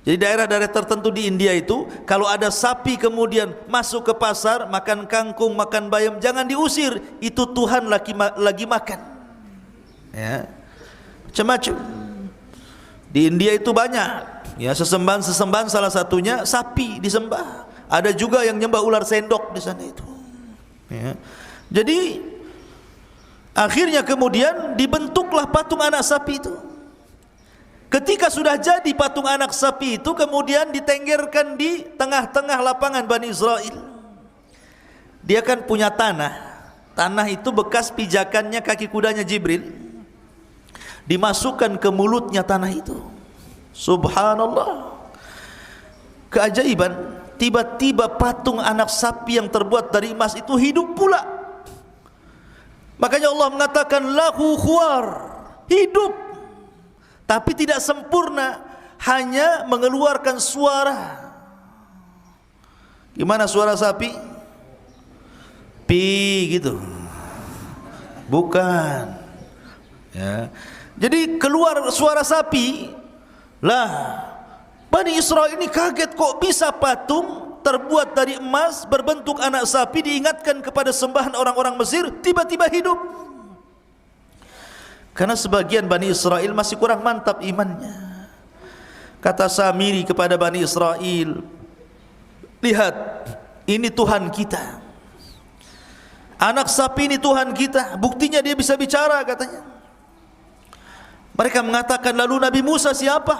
Jadi daerah-daerah tertentu di India itu, kalau ada sapi kemudian masuk ke pasar, makan kangkung, makan bayam, jangan diusir, itu Tuhan lagi makan. Ya, macam-macam. Di India itu banyak, ya, sesembahan salah satunya sapi disembah. Ada juga yang nyembah ular sendok di sana itu. Ya. Jadi akhirnya kemudian dibentuklah patung anak sapi itu. Ketika sudah jadi patung anak sapi itu, kemudian ditenggerkan di tengah-tengah lapangan Bani Israel. Dia kan punya tanah. Tanah itu bekas pijakannya kaki kudanya Jibril. Dimasukkan ke mulutnya tanah itu. Subhanallah. Keajaiban, tiba-tiba patung anak sapi yang terbuat dari emas itu hidup pula. Makanya Allah mengatakan lahu khuar, hidup. Tapi tidak sempurna, hanya mengeluarkan suara. Gimana suara sapi? Pi gitu. Bukan. Ya. Jadi keluar suara sapi. Lah, Bani Israel ini kaget, kok bisa patung terbuat dari emas berbentuk anak sapi diingatkan kepada sembahan orang-orang Mesir tiba-tiba hidup. Karena sebagian Bani Israel masih kurang mantap imannya. Kata Samiri kepada Bani Israel, lihat, ini Tuhan kita. Anak sapi ini Tuhan kita. Buktinya dia bisa bicara, katanya. Mereka mengatakan, lalu Nabi Musa siapa?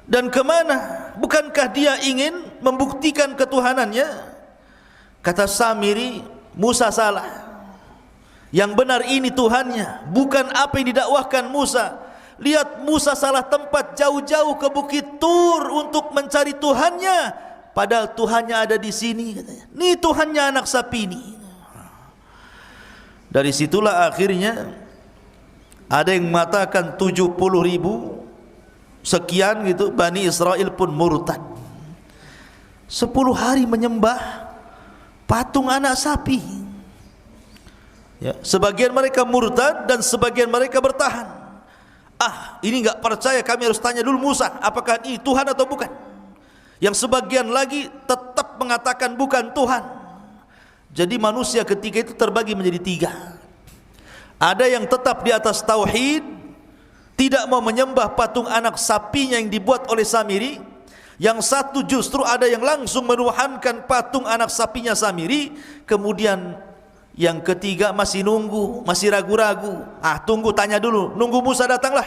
Dan kemana? Bukankah dia ingin membuktikan ketuhanannya? Kata Samiri, Musa salah. Yang benar ini Tuhannya, bukan apa yang didakwahkan Musa. Lihat, Musa salah tempat, jauh-jauh ke Bukit Tur untuk mencari Tuhannya, padahal Tuhannya ada di sini, katanya. Ini Tuhannya anak sapi ini. Dari situlah akhirnya ada yang mengatakan 70.000 sekian gitu, Bani Israel pun murtad. 10 hari menyembah patung anak sapi. Ya, sebagian mereka murtad dan sebagian mereka bertahan. Ini enggak percaya, kami harus tanya dulu Musa, apakah ini Tuhan atau bukan. Yang sebagian lagi tetap mengatakan bukan Tuhan. Jadi manusia ketika itu terbagi menjadi 3. Ada yang tetap di atas tauhid, tidak mau menyembah patung anak sapinya yang dibuat oleh Samiri. Yang satu justru ada yang langsung menuhankan patung anak sapinya Samiri. Kemudian yang ketiga masih nunggu, masih ragu-ragu. Tunggu, tanya dulu, nunggu Musa datanglah.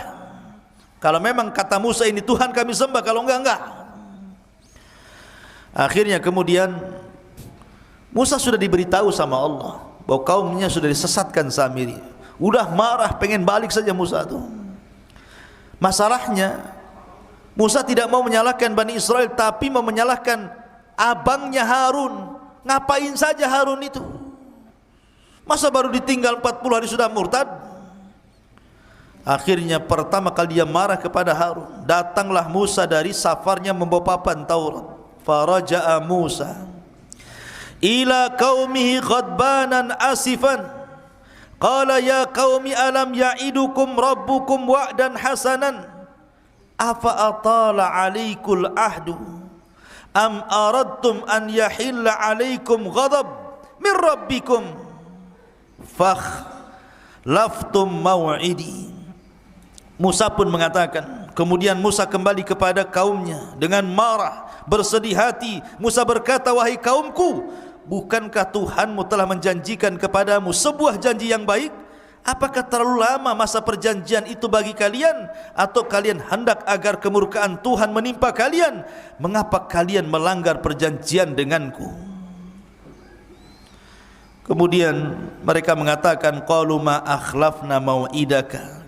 Kalau memang kata Musa ini Tuhan kami sembah, kalau enggak. Akhirnya kemudian Musa sudah diberitahu sama Allah bahwa kaumnya sudah disesatkan Samiri. Udah marah, pengen balik saja Musa tuh. Masalahnya Musa tidak mau menyalahkan Bani Israel, tapi mau menyalahkan abangnya Harun. Ngapain saja Harun itu? Masa baru ditinggal 40 hari sudah murtad? Akhirnya pertama kali dia marah kepada Harun. Datanglah Musa dari safarnya membawa papan Taurat. faraja'a Musa ila qaumihi ghadbanan asifan qala ya qaumi alam ya'idukum rabbukum wa'dan hasanan afa atala 'alaikul ahdu am aradtum an yahilla 'alaikum ghadab min rabbikum fakhlaftum maw'idi. Musa pun mengatakan, kemudian Musa kembali kepada kaumnya dengan marah, bersedih hati. Musa berkata, wahai kaumku, bukankah Tuhanmu telah menjanjikan kepadamu sebuah janji yang baik? Apakah terlalu lama masa perjanjian itu bagi kalian? Atau kalian hendak agar kemurkaan Tuhan menimpa kalian? Mengapa kalian melanggar perjanjian denganku? Kemudian mereka mengatakan, qalu ma akhlafna mau'idaka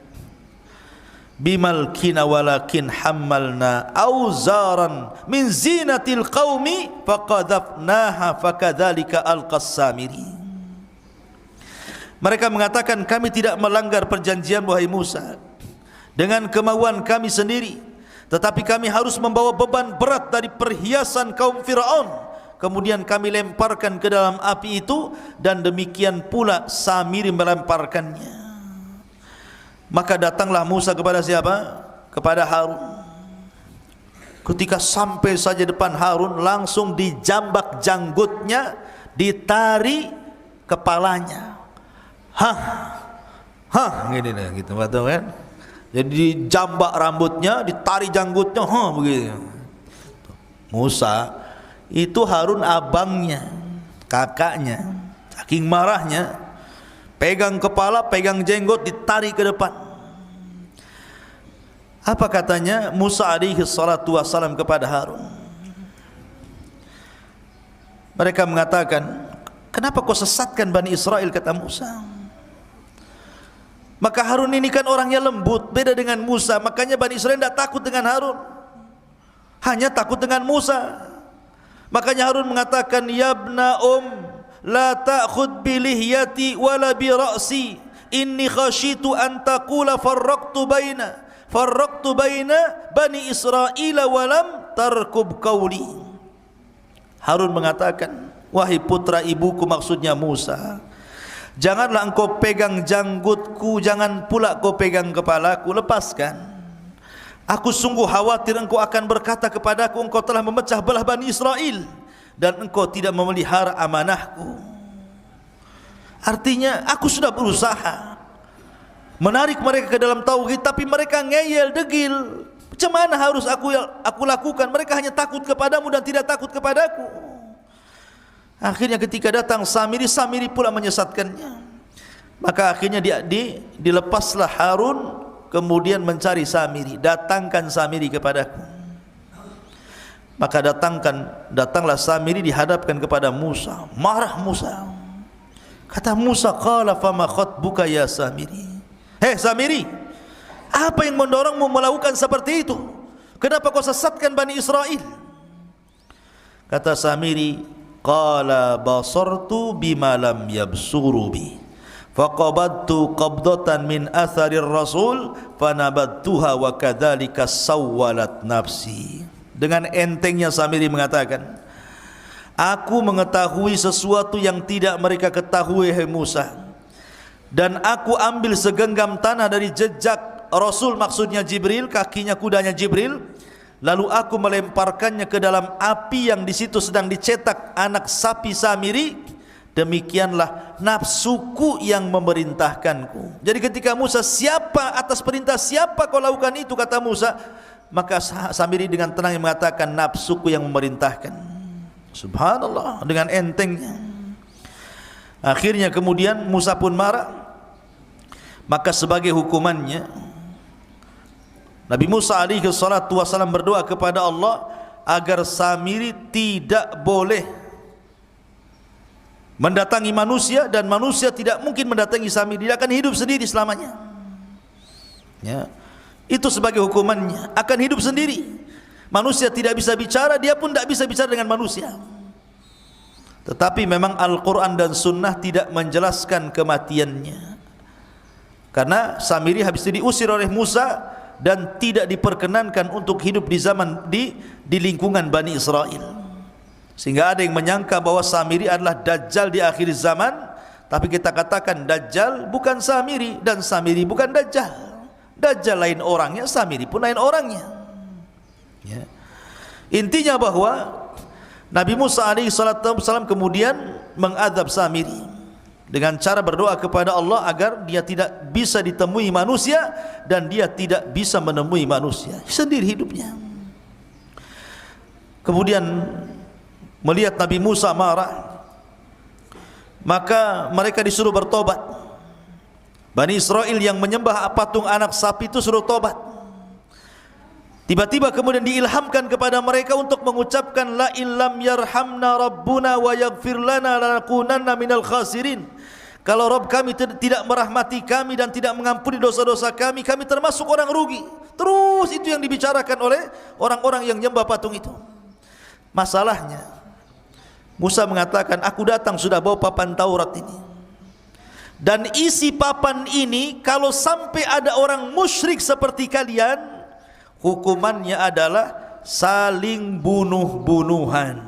bimalkina walakin hammalna auzaran min zinatil qaumi faqadhafnaha fakadzalika alqas Samiri. Mereka mengatakan, kami tidak melanggar perjanjian wahai Musa dengan kemauan kami sendiri, tetapi kami harus membawa beban berat dari perhiasan kaum Firaun, kemudian kami lemparkan ke dalam api itu, dan demikian pula Samiri melemparkannya. Maka datanglah Musa kepada siapa? Kepada Harun. Ketika sampai saja depan Harun, langsung dijambak janggutnya, ditari kepalanya. Gini nih, gitu, betul kan? Jadi dijambak rambutnya, ditari janggutnya, begitu. Musa itu Harun abangnya, kakaknya. Saking marahnya, pegang kepala, pegang jenggot, ditarik ke depan. Apa katanya Musa alaihi salatu wassalam kepada Harun? Mereka mengatakan, kenapa kau sesatkan Bani Israel, kata Musa. Maka Harun ini kan orangnya lembut, beda dengan Musa. Makanya Bani Israel tidak takut dengan Harun, hanya takut dengan Musa. Makanya Harun mengatakan, yabna la ta'khud bi lihyati wala bi ra'si inni khashitu an taqula farraqtu baina bani Israil wa lam tarkub qawli. Harun mengatakan, wahai putra ibuku, maksudnya Musa, janganlah engkau pegang janggutku, jangan pula kau pegang kepalaku, lepaskan. Aku sungguh khawatir engkau akan berkata kepadaku, engkau telah memecah belah Bani Israel dan engkau tidak memelihara amanahku. Artinya aku sudah berusaha menarik mereka ke dalam tauhid, tapi mereka ngeyel, degil. Macam mana harus aku lakukan? Mereka hanya takut kepadamu dan tidak takut kepadaku. Akhirnya ketika datang Samiri, Samiri pula menyesatkannya. Maka akhirnya dilepaslah Harun, kemudian mencari Samiri. Datangkan Samiri kepadaku. Maka datanglah Samiri, dihadapkan kepada Musa. Marah Musa. Kata Musa, qala fama khatbuka ya Samiri. Hei Samiri, apa yang mendorongmu melakukan seperti itu? Kenapa kau sesatkan Bani Israel? Kata Samiri, qala basartu bima lam yabsuru bi faqabadtu qabdatan min atharir rasul fanabadtuha wa kadzalika sawwalat nafsi. Dengan entengnya Samiri mengatakan, aku mengetahui sesuatu yang tidak mereka ketahui, hai Musa, dan aku ambil segenggam tanah dari jejak Rasul, maksudnya Jibril, kakinya kudanya Jibril, lalu aku melemparkannya ke dalam api yang di situ sedang dicetak anak sapi Samiri. Demikianlah nafsuku yang memerintahkanku. Jadi ketika Musa, siapa atas perintah siapa kau lakukan itu, kata Musa, maka Samiri dengan tenang mengatakan, nafsuku yang memerintahkan. Subhanallah, dengan entengnya. Akhirnya kemudian Musa pun marah. Maka sebagai hukumannya, Nabi Musa alaihi salatu wasallam berdoa kepada Allah agar Samiri tidak boleh mendatangi manusia, dan manusia tidak mungkin mendatangi Samiri. Dia akan hidup sendiri selamanya. Ya, itu sebagai hukumannya, akan hidup sendiri. Manusia tidak bisa bicara, dia pun tidak bisa bicara dengan manusia. Tetapi memang Al-Quran dan Sunnah tidak menjelaskan kematiannya, karena Samiri habis itu diusir oleh Musa dan tidak diperkenankan untuk hidup di lingkungan Bani Israel. Sehingga ada yang menyangka bahwa Samiri adalah Dajjal di akhir zaman, tapi kita katakan Dajjal bukan Samiri dan Samiri bukan Dajjal. Dajjal lain orangnya, Samiri pun lain orangnya. Ya. Intinya bahwa Nabi Musa alaihissalam kemudian mengadab Samiri dengan cara berdoa kepada Allah agar dia tidak bisa ditemui manusia dan dia tidak bisa menemui manusia, sendiri hidupnya. Kemudian melihat Nabi Musa marah, maka mereka disuruh bertobat. Bani Israel yang menyembah patung anak sapi itu suruh tobat. Tiba-tiba kemudian diilhamkan kepada mereka untuk mengucapkan la illam yarhamna rabbuna wa yaghfir lana lanakunanna minal khasirin. Kalau Rabb kami tidak merahmati kami dan tidak mengampuni dosa-dosa kami, kami termasuk orang rugi. Terus itu yang dibicarakan oleh orang-orang yang menyembah patung itu. Masalahnya Musa mengatakan, aku datang sudah bawa papan Taurat ini, dan isi papan ini kalau sampai ada orang musyrik seperti kalian, hukumannya adalah saling bunuh-bunuhan.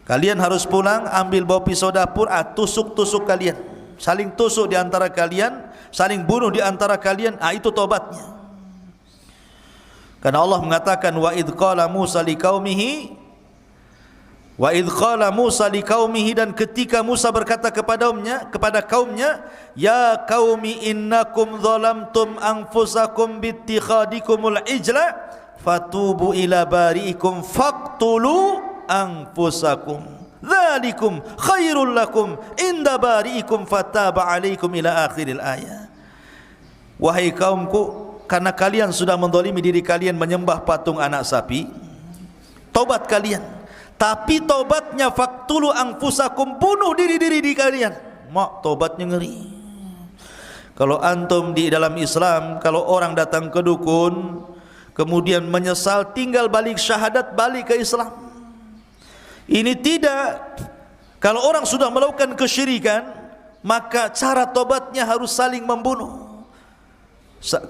Kalian harus pulang, ambil bawa pisau dapur, tusuk-tusuk kalian, saling tusuk di antara kalian, saling bunuh di antara kalian. Itu tobatnya. Karena Allah mengatakan wa idz qala Musa liqaumihi, wa idz qala Musa liqaumihi, dan ketika Musa berkata kepada kaumnya, ya qaumi innakum zalamtum anfusakum bittikhadikumul ijla fatubu ila bari'ikum faqtulu anfusakum dzalikum khairul lakum inda bari'ikum fataba alaikum ila akhiril ayat. Wahai kaumku, karena kalian sudah menzalimi diri kalian menyembah patung anak sapi, tobat kalian. Tapi tobatnya faktulu anfusakum, bunuh diri-diri di kalian. Mak, tobatnya ngeri. Kalau antum di dalam Islam, kalau orang datang ke dukun kemudian menyesal, tinggal balik syahadat, balik ke Islam. Ini tidak. Kalau orang sudah melakukan kesyirikan, maka cara tobatnya harus saling membunuh.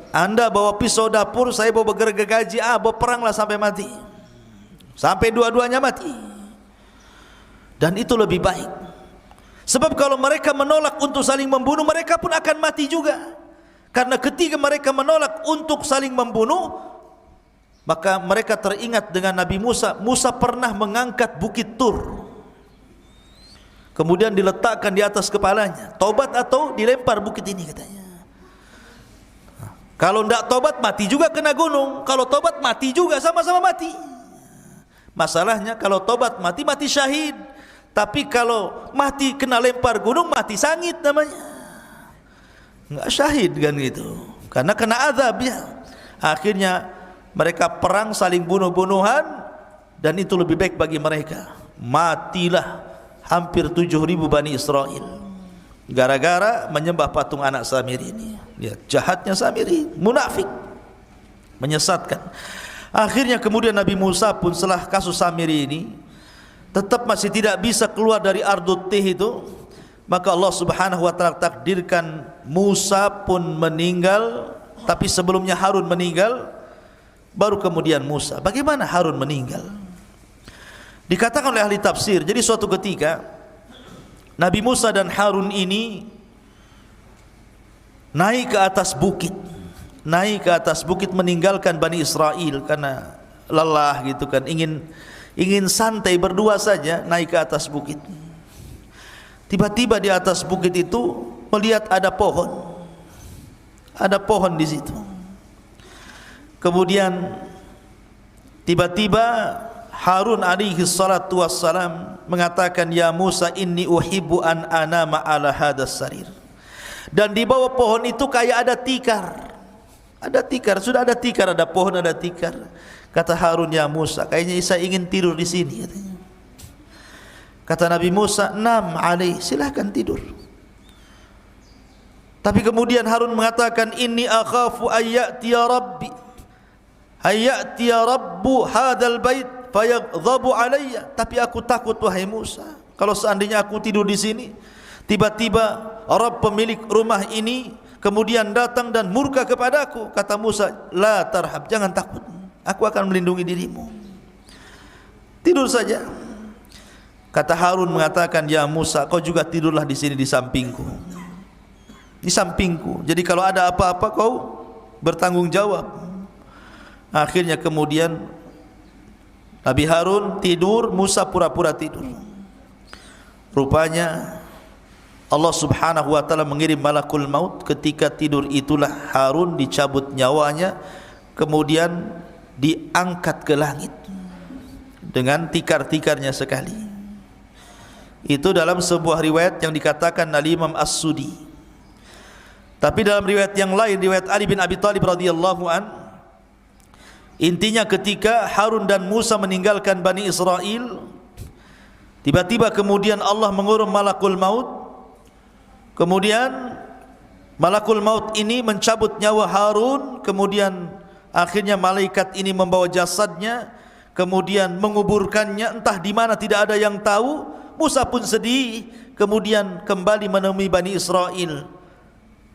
Anda bawa pisau dapur, saya bawa gergaji, bawa peranglah sampai mati, sampai dua-duanya mati. Dan itu lebih baik. Sebab kalau mereka menolak untuk saling membunuh, mereka pun akan mati juga. Karena ketika mereka menolak untuk saling membunuh, maka mereka teringat dengan Nabi Musa. Musa pernah mengangkat bukit Tur, kemudian diletakkan di atas kepalanya. Tobat atau dilempar bukit ini katanya. Kalau tidak tobat mati juga kena gunung, kalau tobat mati juga, sama-sama mati. Masalahnya kalau tobat mati, mati syahid. Tapi kalau mati kena lempar gunung, mati sangit namanya. Enggak syahid kan gitu, karena kena azab ya. Akhirnya mereka perang saling bunuh-bunuhan, dan itu lebih baik bagi mereka. Matilah hampir 7.000 Bani Israel gara-gara menyembah patung anak Samiri ini. Ya, jahatnya Samiri, munafik, menyesatkan. Akhirnya kemudian Nabi Musa pun setelah kasus Samiri ini tetap masih tidak bisa keluar dari Ardut Tih itu, maka Allah Subhanahu wa taala takdirkan Musa pun meninggal. Tapi sebelumnya Harun meninggal, baru kemudian Musa. Bagaimana Harun meninggal? Dikatakan oleh ahli tafsir, jadi suatu ketika Nabi Musa dan Harun ini naik ke atas bukit meninggalkan Bani Israel karena lelah gitu kan, ingin santai berdua saja, naik ke atas bukit. Tiba-tiba di atas bukit itu melihat ada pohon di situ. Kemudian tiba-tiba Harun alaihi salatu wassalam mengatakan, ya Musa inni uhibbu an anama ala hadas sarir. Dan di bawah pohon itu kayak ada tikar. Sudah ada tikar, ada pohon, ada tikar. Kata Harun, ya Musa, kayaknya saya ingin tidur di sini katanya. Kata Nabi Musa, nam alaih, silahkan tidur. Tapi kemudian Harun mengatakan, inni akhafu ayyatiya rabbi, ayyatiya rabbu hadal bait fayaghdhabu alayya. Tapi aku takut wahai Musa, kalau seandainya aku tidur di sini, tiba-tiba Rabb pemilik rumah ini kemudian datang dan murka kepadaku. Kata Musa, la tarhab, jangan takut, aku akan melindungi dirimu. tidur saja. Kata Harun mengatakan, ya Musa, kau juga tidurlah di sini di sampingku. Di sampingku. Jadi kalau ada apa-apa kau bertanggung jawab. Akhirnya kemudian Nabi Harun tidur, Musa pura-pura tidur. Rupanya Allah subhanahu wa ta'ala mengirim malakul maut. Ketika tidur itulah Harun dicabut nyawanya, kemudian diangkat ke langit dengan tikar-tikarnya sekali. Itu dalam sebuah riwayat yang dikatakan oleh Imam As-Sudi. Tapi dalam riwayat yang lain, riwayat Ali bin Abi Thalib radhiyallahu an, intinya ketika Harun dan Musa meninggalkan Bani Israel, tiba-tiba kemudian Allah mengurum malakul maut. Kemudian malakul maut ini mencabut nyawa Harun. Kemudian akhirnya malaikat ini membawa jasadnya, kemudian menguburkannya entah di mana, tidak ada yang tahu. Musa pun sedih, kemudian kembali menemui Bani Israel.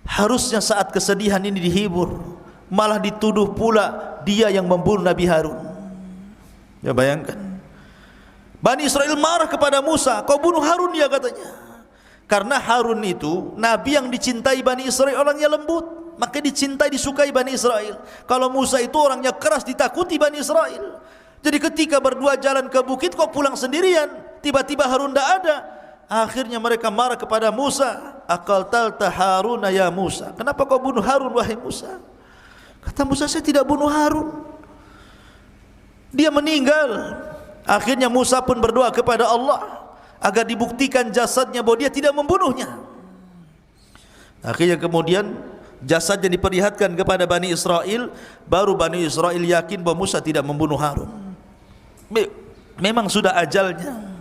Harusnya saat kesedihan ini dihibur, malah dituduh pula dia yang membunuh Nabi Harun. Ya bayangkan, Bani Israel marah kepada Musa, kau bunuh Harun ya katanya. Karena Harun itu Nabi yang dicintai Bani Israel, orangnya lembut, maka dicintai, disukai Bani Israel. Kalau Musa itu orangnya keras, ditakuti Bani Israel. Jadi ketika berdua jalan ke bukit, kau pulang sendirian, tiba-tiba Harun tidak ada. Akhirnya mereka marah kepada Musa, aqaltalta Haruna ya Musa, kenapa kau bunuh Harun wahai Musa? Kata Musa, saya tidak bunuh Harun, dia meninggal. Akhirnya Musa pun berdoa kepada Allah agar dibuktikan jasadnya bahwa dia tidak membunuhnya. Akhirnya kemudian jasadnya diperlihatkan kepada Bani Israel. Baru Bani Israel yakin bahwa Musa tidak membunuh Harun. Memang sudah ajalnya.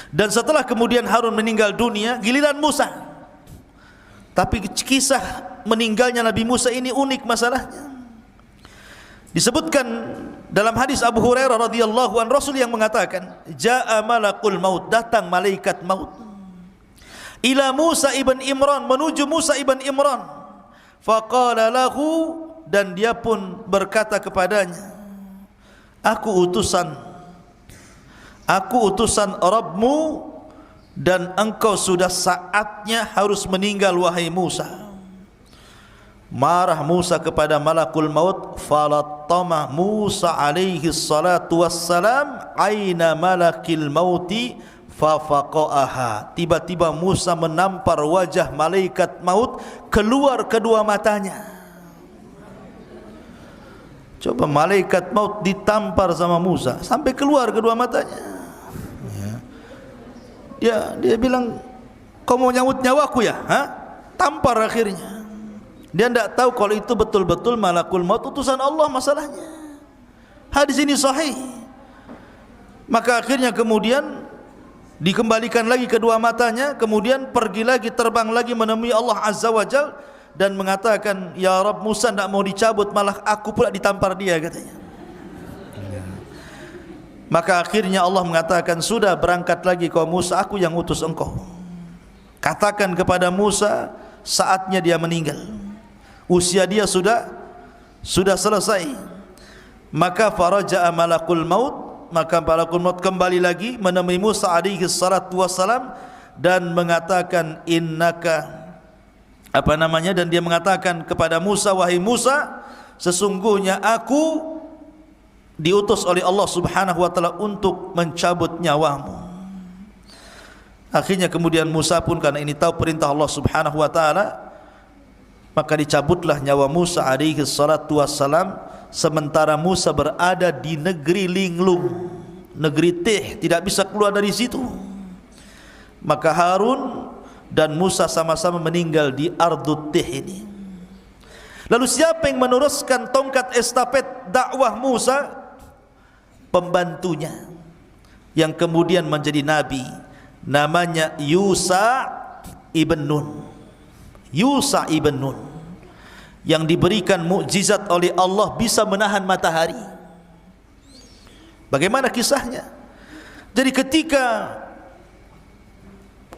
Dan setelah kemudian Harun meninggal dunia, giliran Musa. Tapi kisah meninggalnya Nabi Musa ini unik masalahnya. Disebutkan dalam hadis Abu Hurairah radhiyallahu an, Rasul yang mengatakan, jaa malakul maut, datang malaikat maut, ila Musa ibn Imran, menuju Musa ibn Imran. Faqala lahu, dan dia pun berkata kepadanya, aku utusan Rabbmu, dan engkau sudah saatnya harus meninggal wahai Musa. Marah Musa kepada malakul maut. Falattama Musa alaihi salatu wassalam aina malakil mauti fafaqaha. Tiba-tiba Musa menampar wajah malaikat maut, keluar kedua matanya. Coba malaikat maut ditampar sama Musa sampai keluar kedua matanya. Dia bilang, kau mau nyawut nyawaku ya? Tampar akhirnya. Dia tidak tahu kalau itu betul-betul malakul maut utusan Allah masalahnya. Hadis ini sahih. Maka akhirnya kemudian dikembalikan lagi kedua matanya, kemudian pergi lagi, terbang lagi menemui Allah Azza wa Jal, dan mengatakan, ya Rabb, Musa tidak mau dicabut, malah aku pula ditampar dia katanya. Maka akhirnya Allah mengatakan, sudah, berangkat lagi kau Musa, aku yang utus engkau. Katakan kepada Musa, saatnya dia meninggal, usia dia sudah selesai. Maka faraja'a malakul maut, maka malakul maut kembali lagi menemui Musa alaihi salatu wassalam dan mengatakan, innaka dan dia mengatakan kepada Musa, wahai Musa, sesungguhnya aku diutus oleh Allah subhanahu wa ta'ala untuk mencabut nyawamu. Akhirnya kemudian Musa pun karena ini tahu perintah Allah subhanahu wa ta'ala, maka dicabutlah nyawa Musa alaihi salatu wassalam. Sementara Musa berada di negeri linglung, negeri Tih, tidak bisa keluar dari situ. Maka Harun dan Musa sama-sama meninggal di Ardut Tih ini. Lalu siapa yang meneruskan tongkat estafet dakwah Musa? Pembantunya yang kemudian menjadi nabi, namanya Yusa ibn Nun. Yusa ibn Nun yang diberikan mukjizat oleh Allah, bisa menahan matahari. Bagaimana kisahnya? Jadi ketika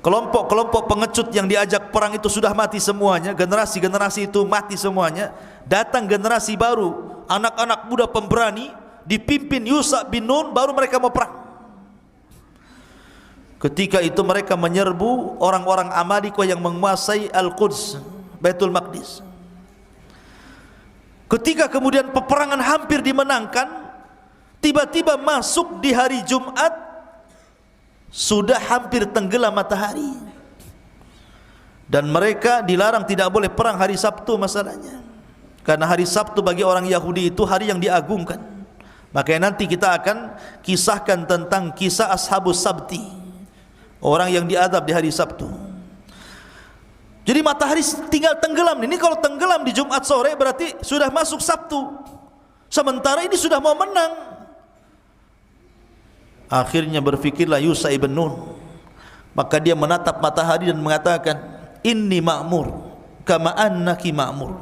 kelompok-kelompok pengecut yang diajak perang itu sudah mati semuanya, generasi-generasi itu mati semuanya, datang generasi baru, anak-anak muda pemberani, dipimpin Yusha bin Nun, baru mereka mau perang. Ketika itu mereka menyerbu orang-orang Amalekah yang menguasai Al-Quds, Baitul Maqdis. Ketika kemudian peperangan hampir dimenangkan, tiba-tiba masuk di hari Jumat, sudah hampir tenggelam matahari. Dan mereka dilarang tidak boleh perang hari Sabtu masalahnya. Karena hari Sabtu bagi orang Yahudi itu hari yang diagungkan. Makanya nanti kita akan kisahkan tentang kisah Ashabus Sabti, orang yang diadab di hari Sabtu. Jadi matahari tinggal tenggelam. Ini kalau tenggelam di Jumat sore berarti sudah masuk Sabtu. Sementara ini sudah mau menang. Akhirnya berfikirlah Yusha ibn Nun. Maka dia menatap matahari dan mengatakan, inni ma'mur kama annaki ma'mur.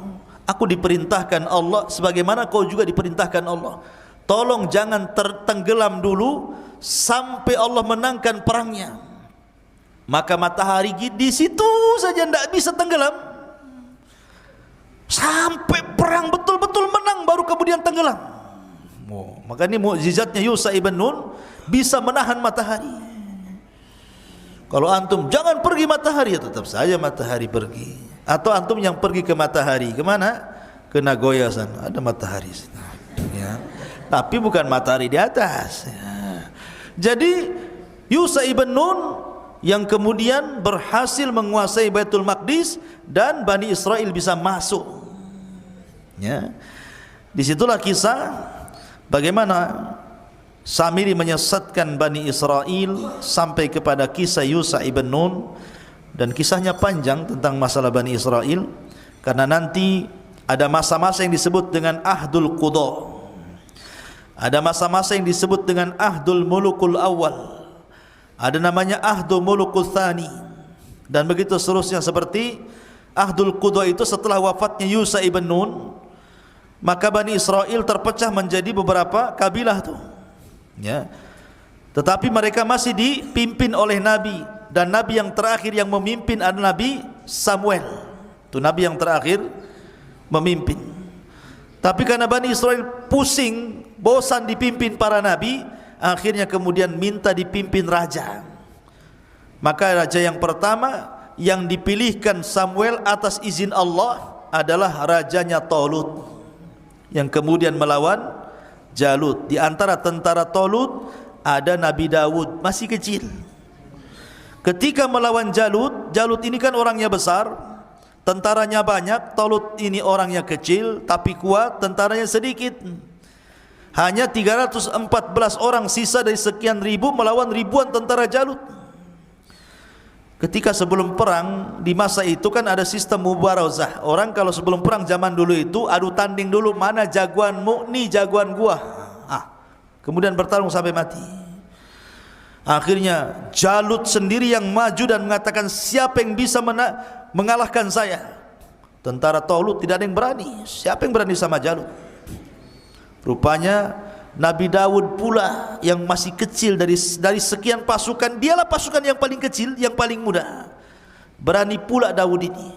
Aku diperintahkan Allah sebagaimana kau juga diperintahkan Allah. Tolong jangan tertenggelam dulu sampai Allah menangkan perangnya. Maka matahari di situ saja tidak bisa tenggelam sampai perang betul-betul menang, baru kemudian tenggelam. Maka ini mukjizatnya Yusha ibn Nun, bisa menahan matahari. Kalau antum jangan pergi matahari, ya tetap saja matahari pergi. Atau antum yang pergi ke matahari, kemana? Ke Nagoya sana, ada matahari ya. Tapi bukan matahari di atas ya. Jadi Yusha ibn Nun yang kemudian berhasil menguasai Baitul Maqdis dan Bani Israel bisa masuk ya. Disitulah kisah bagaimana Samiri menyesatkan Bani Israel sampai kepada kisah Yusha ibn Nun. Dan kisahnya panjang tentang masalah Bani Israel, karena nanti ada masa-masa yang disebut dengan Ahdul Qudha, ada masa-masa yang disebut dengan Ahdul Mulukul Awal, ada namanya Ahdul Mulukul Thani, dan begitu seterusnya. Seperti Ahdul Qudha itu setelah wafatnya Yusha ibn Nun, maka Bani Israel terpecah menjadi beberapa kabilah tuh ya. Tetapi mereka masih dipimpin oleh Nabi, dan Nabi yang terakhir yang memimpin adalah Nabi Samuel. Itu Nabi yang terakhir memimpin. Tapi karena Bani Israel pusing, bosan dipimpin para Nabi, akhirnya kemudian minta dipimpin raja. Maka raja yang pertama yang dipilihkan Samuel atas izin Allah adalah rajanya Talut, yang kemudian melawan Jalut. Di antara tentara Talut ada Nabi Dawud, masih kecil. Ketika melawan Jalut, Jalut ini kan orangnya besar, tentaranya banyak. Talut ini orangnya kecil tapi kuat, tentaranya sedikit. Hanya 314 orang sisa dari sekian ribu melawan ribuan tentara Jalut. Ketika sebelum perang, di masa itu kan ada sistem mubarazah. Orang kalau sebelum perang zaman dulu itu adu tanding dulu, mana jagoanmu, nih jagoan gua. Kemudian bertarung sampai mati. Akhirnya Jalut sendiri yang maju dan mengatakan, siapa yang bisa mengalahkan saya? Tentara Talut tidak ada yang berani. Siapa yang berani sama Jalut? Rupanya Nabi Dawud pula yang masih kecil dari sekian pasukan, dialah pasukan yang paling kecil, yang paling muda. Berani pula Dawud ini.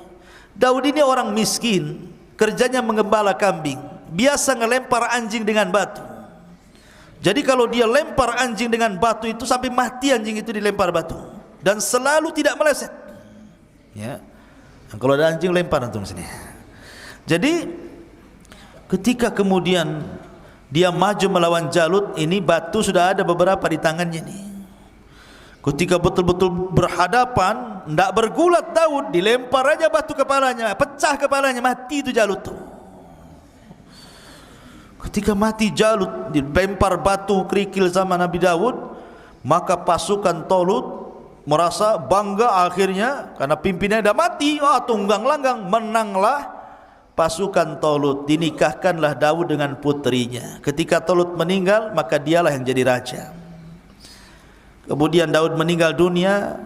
Dawud ini orang miskin, kerjanya mengembala kambing, biasa ngelempar anjing dengan batu. Jadi kalau dia lempar anjing dengan batu itu sampai mati anjing itu dilempar batu, dan selalu tidak meleset. Ya. Nah, kalau ada anjing lempar antum sini. Jadi ketika kemudian dia maju melawan Jalut, ini batu sudah ada beberapa di tangannya nih. Ketika betul-betul berhadapan, tidak bergulat Daud, dilempar aja batu kepalanya, pecah kepalanya, mati itu Jalut tuh. Ketika mati Jalut, dilempar batu kerikil sama Nabi Daud, maka pasukan Talut merasa bangga akhirnya karena pimpinannya sudah mati. Tunggang langgang, menanglah pasukan Talut. Dinikahkanlah Daud dengan putrinya. Ketika Talut meninggal, maka dialah yang jadi raja. Kemudian Daud meninggal dunia,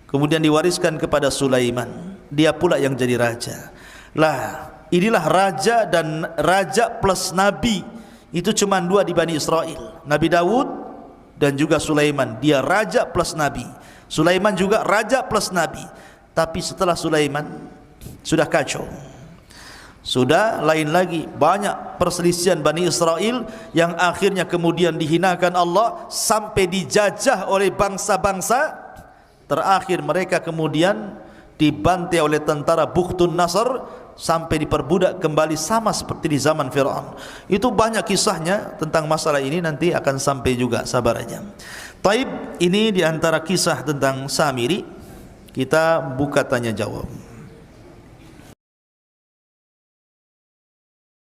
kemudian diwariskan kepada Sulaiman. Dia pula yang jadi raja. Lah, inilah raja dan raja plus nabi. Itu cuma dua di Bani Israel, Nabi Daud dan juga Sulaiman. Dia raja plus nabi. Sulaiman juga raja plus nabi. Tapi setelah Sulaiman sudah kacau. Sudah lain lagi, banyak perselisihan Bani Israel yang akhirnya kemudian dihinakan Allah sampai dijajah oleh bangsa-bangsa. Terakhir mereka kemudian dibantai oleh tentara Bukhtun Nasr sampai diperbudak kembali sama seperti di zaman Fir'aun. Itu banyak kisahnya tentang masalah ini, nanti akan sampai juga, sabar aja. Taib, ini diantara kisah tentang Samiri. Kita buka tanya jawab.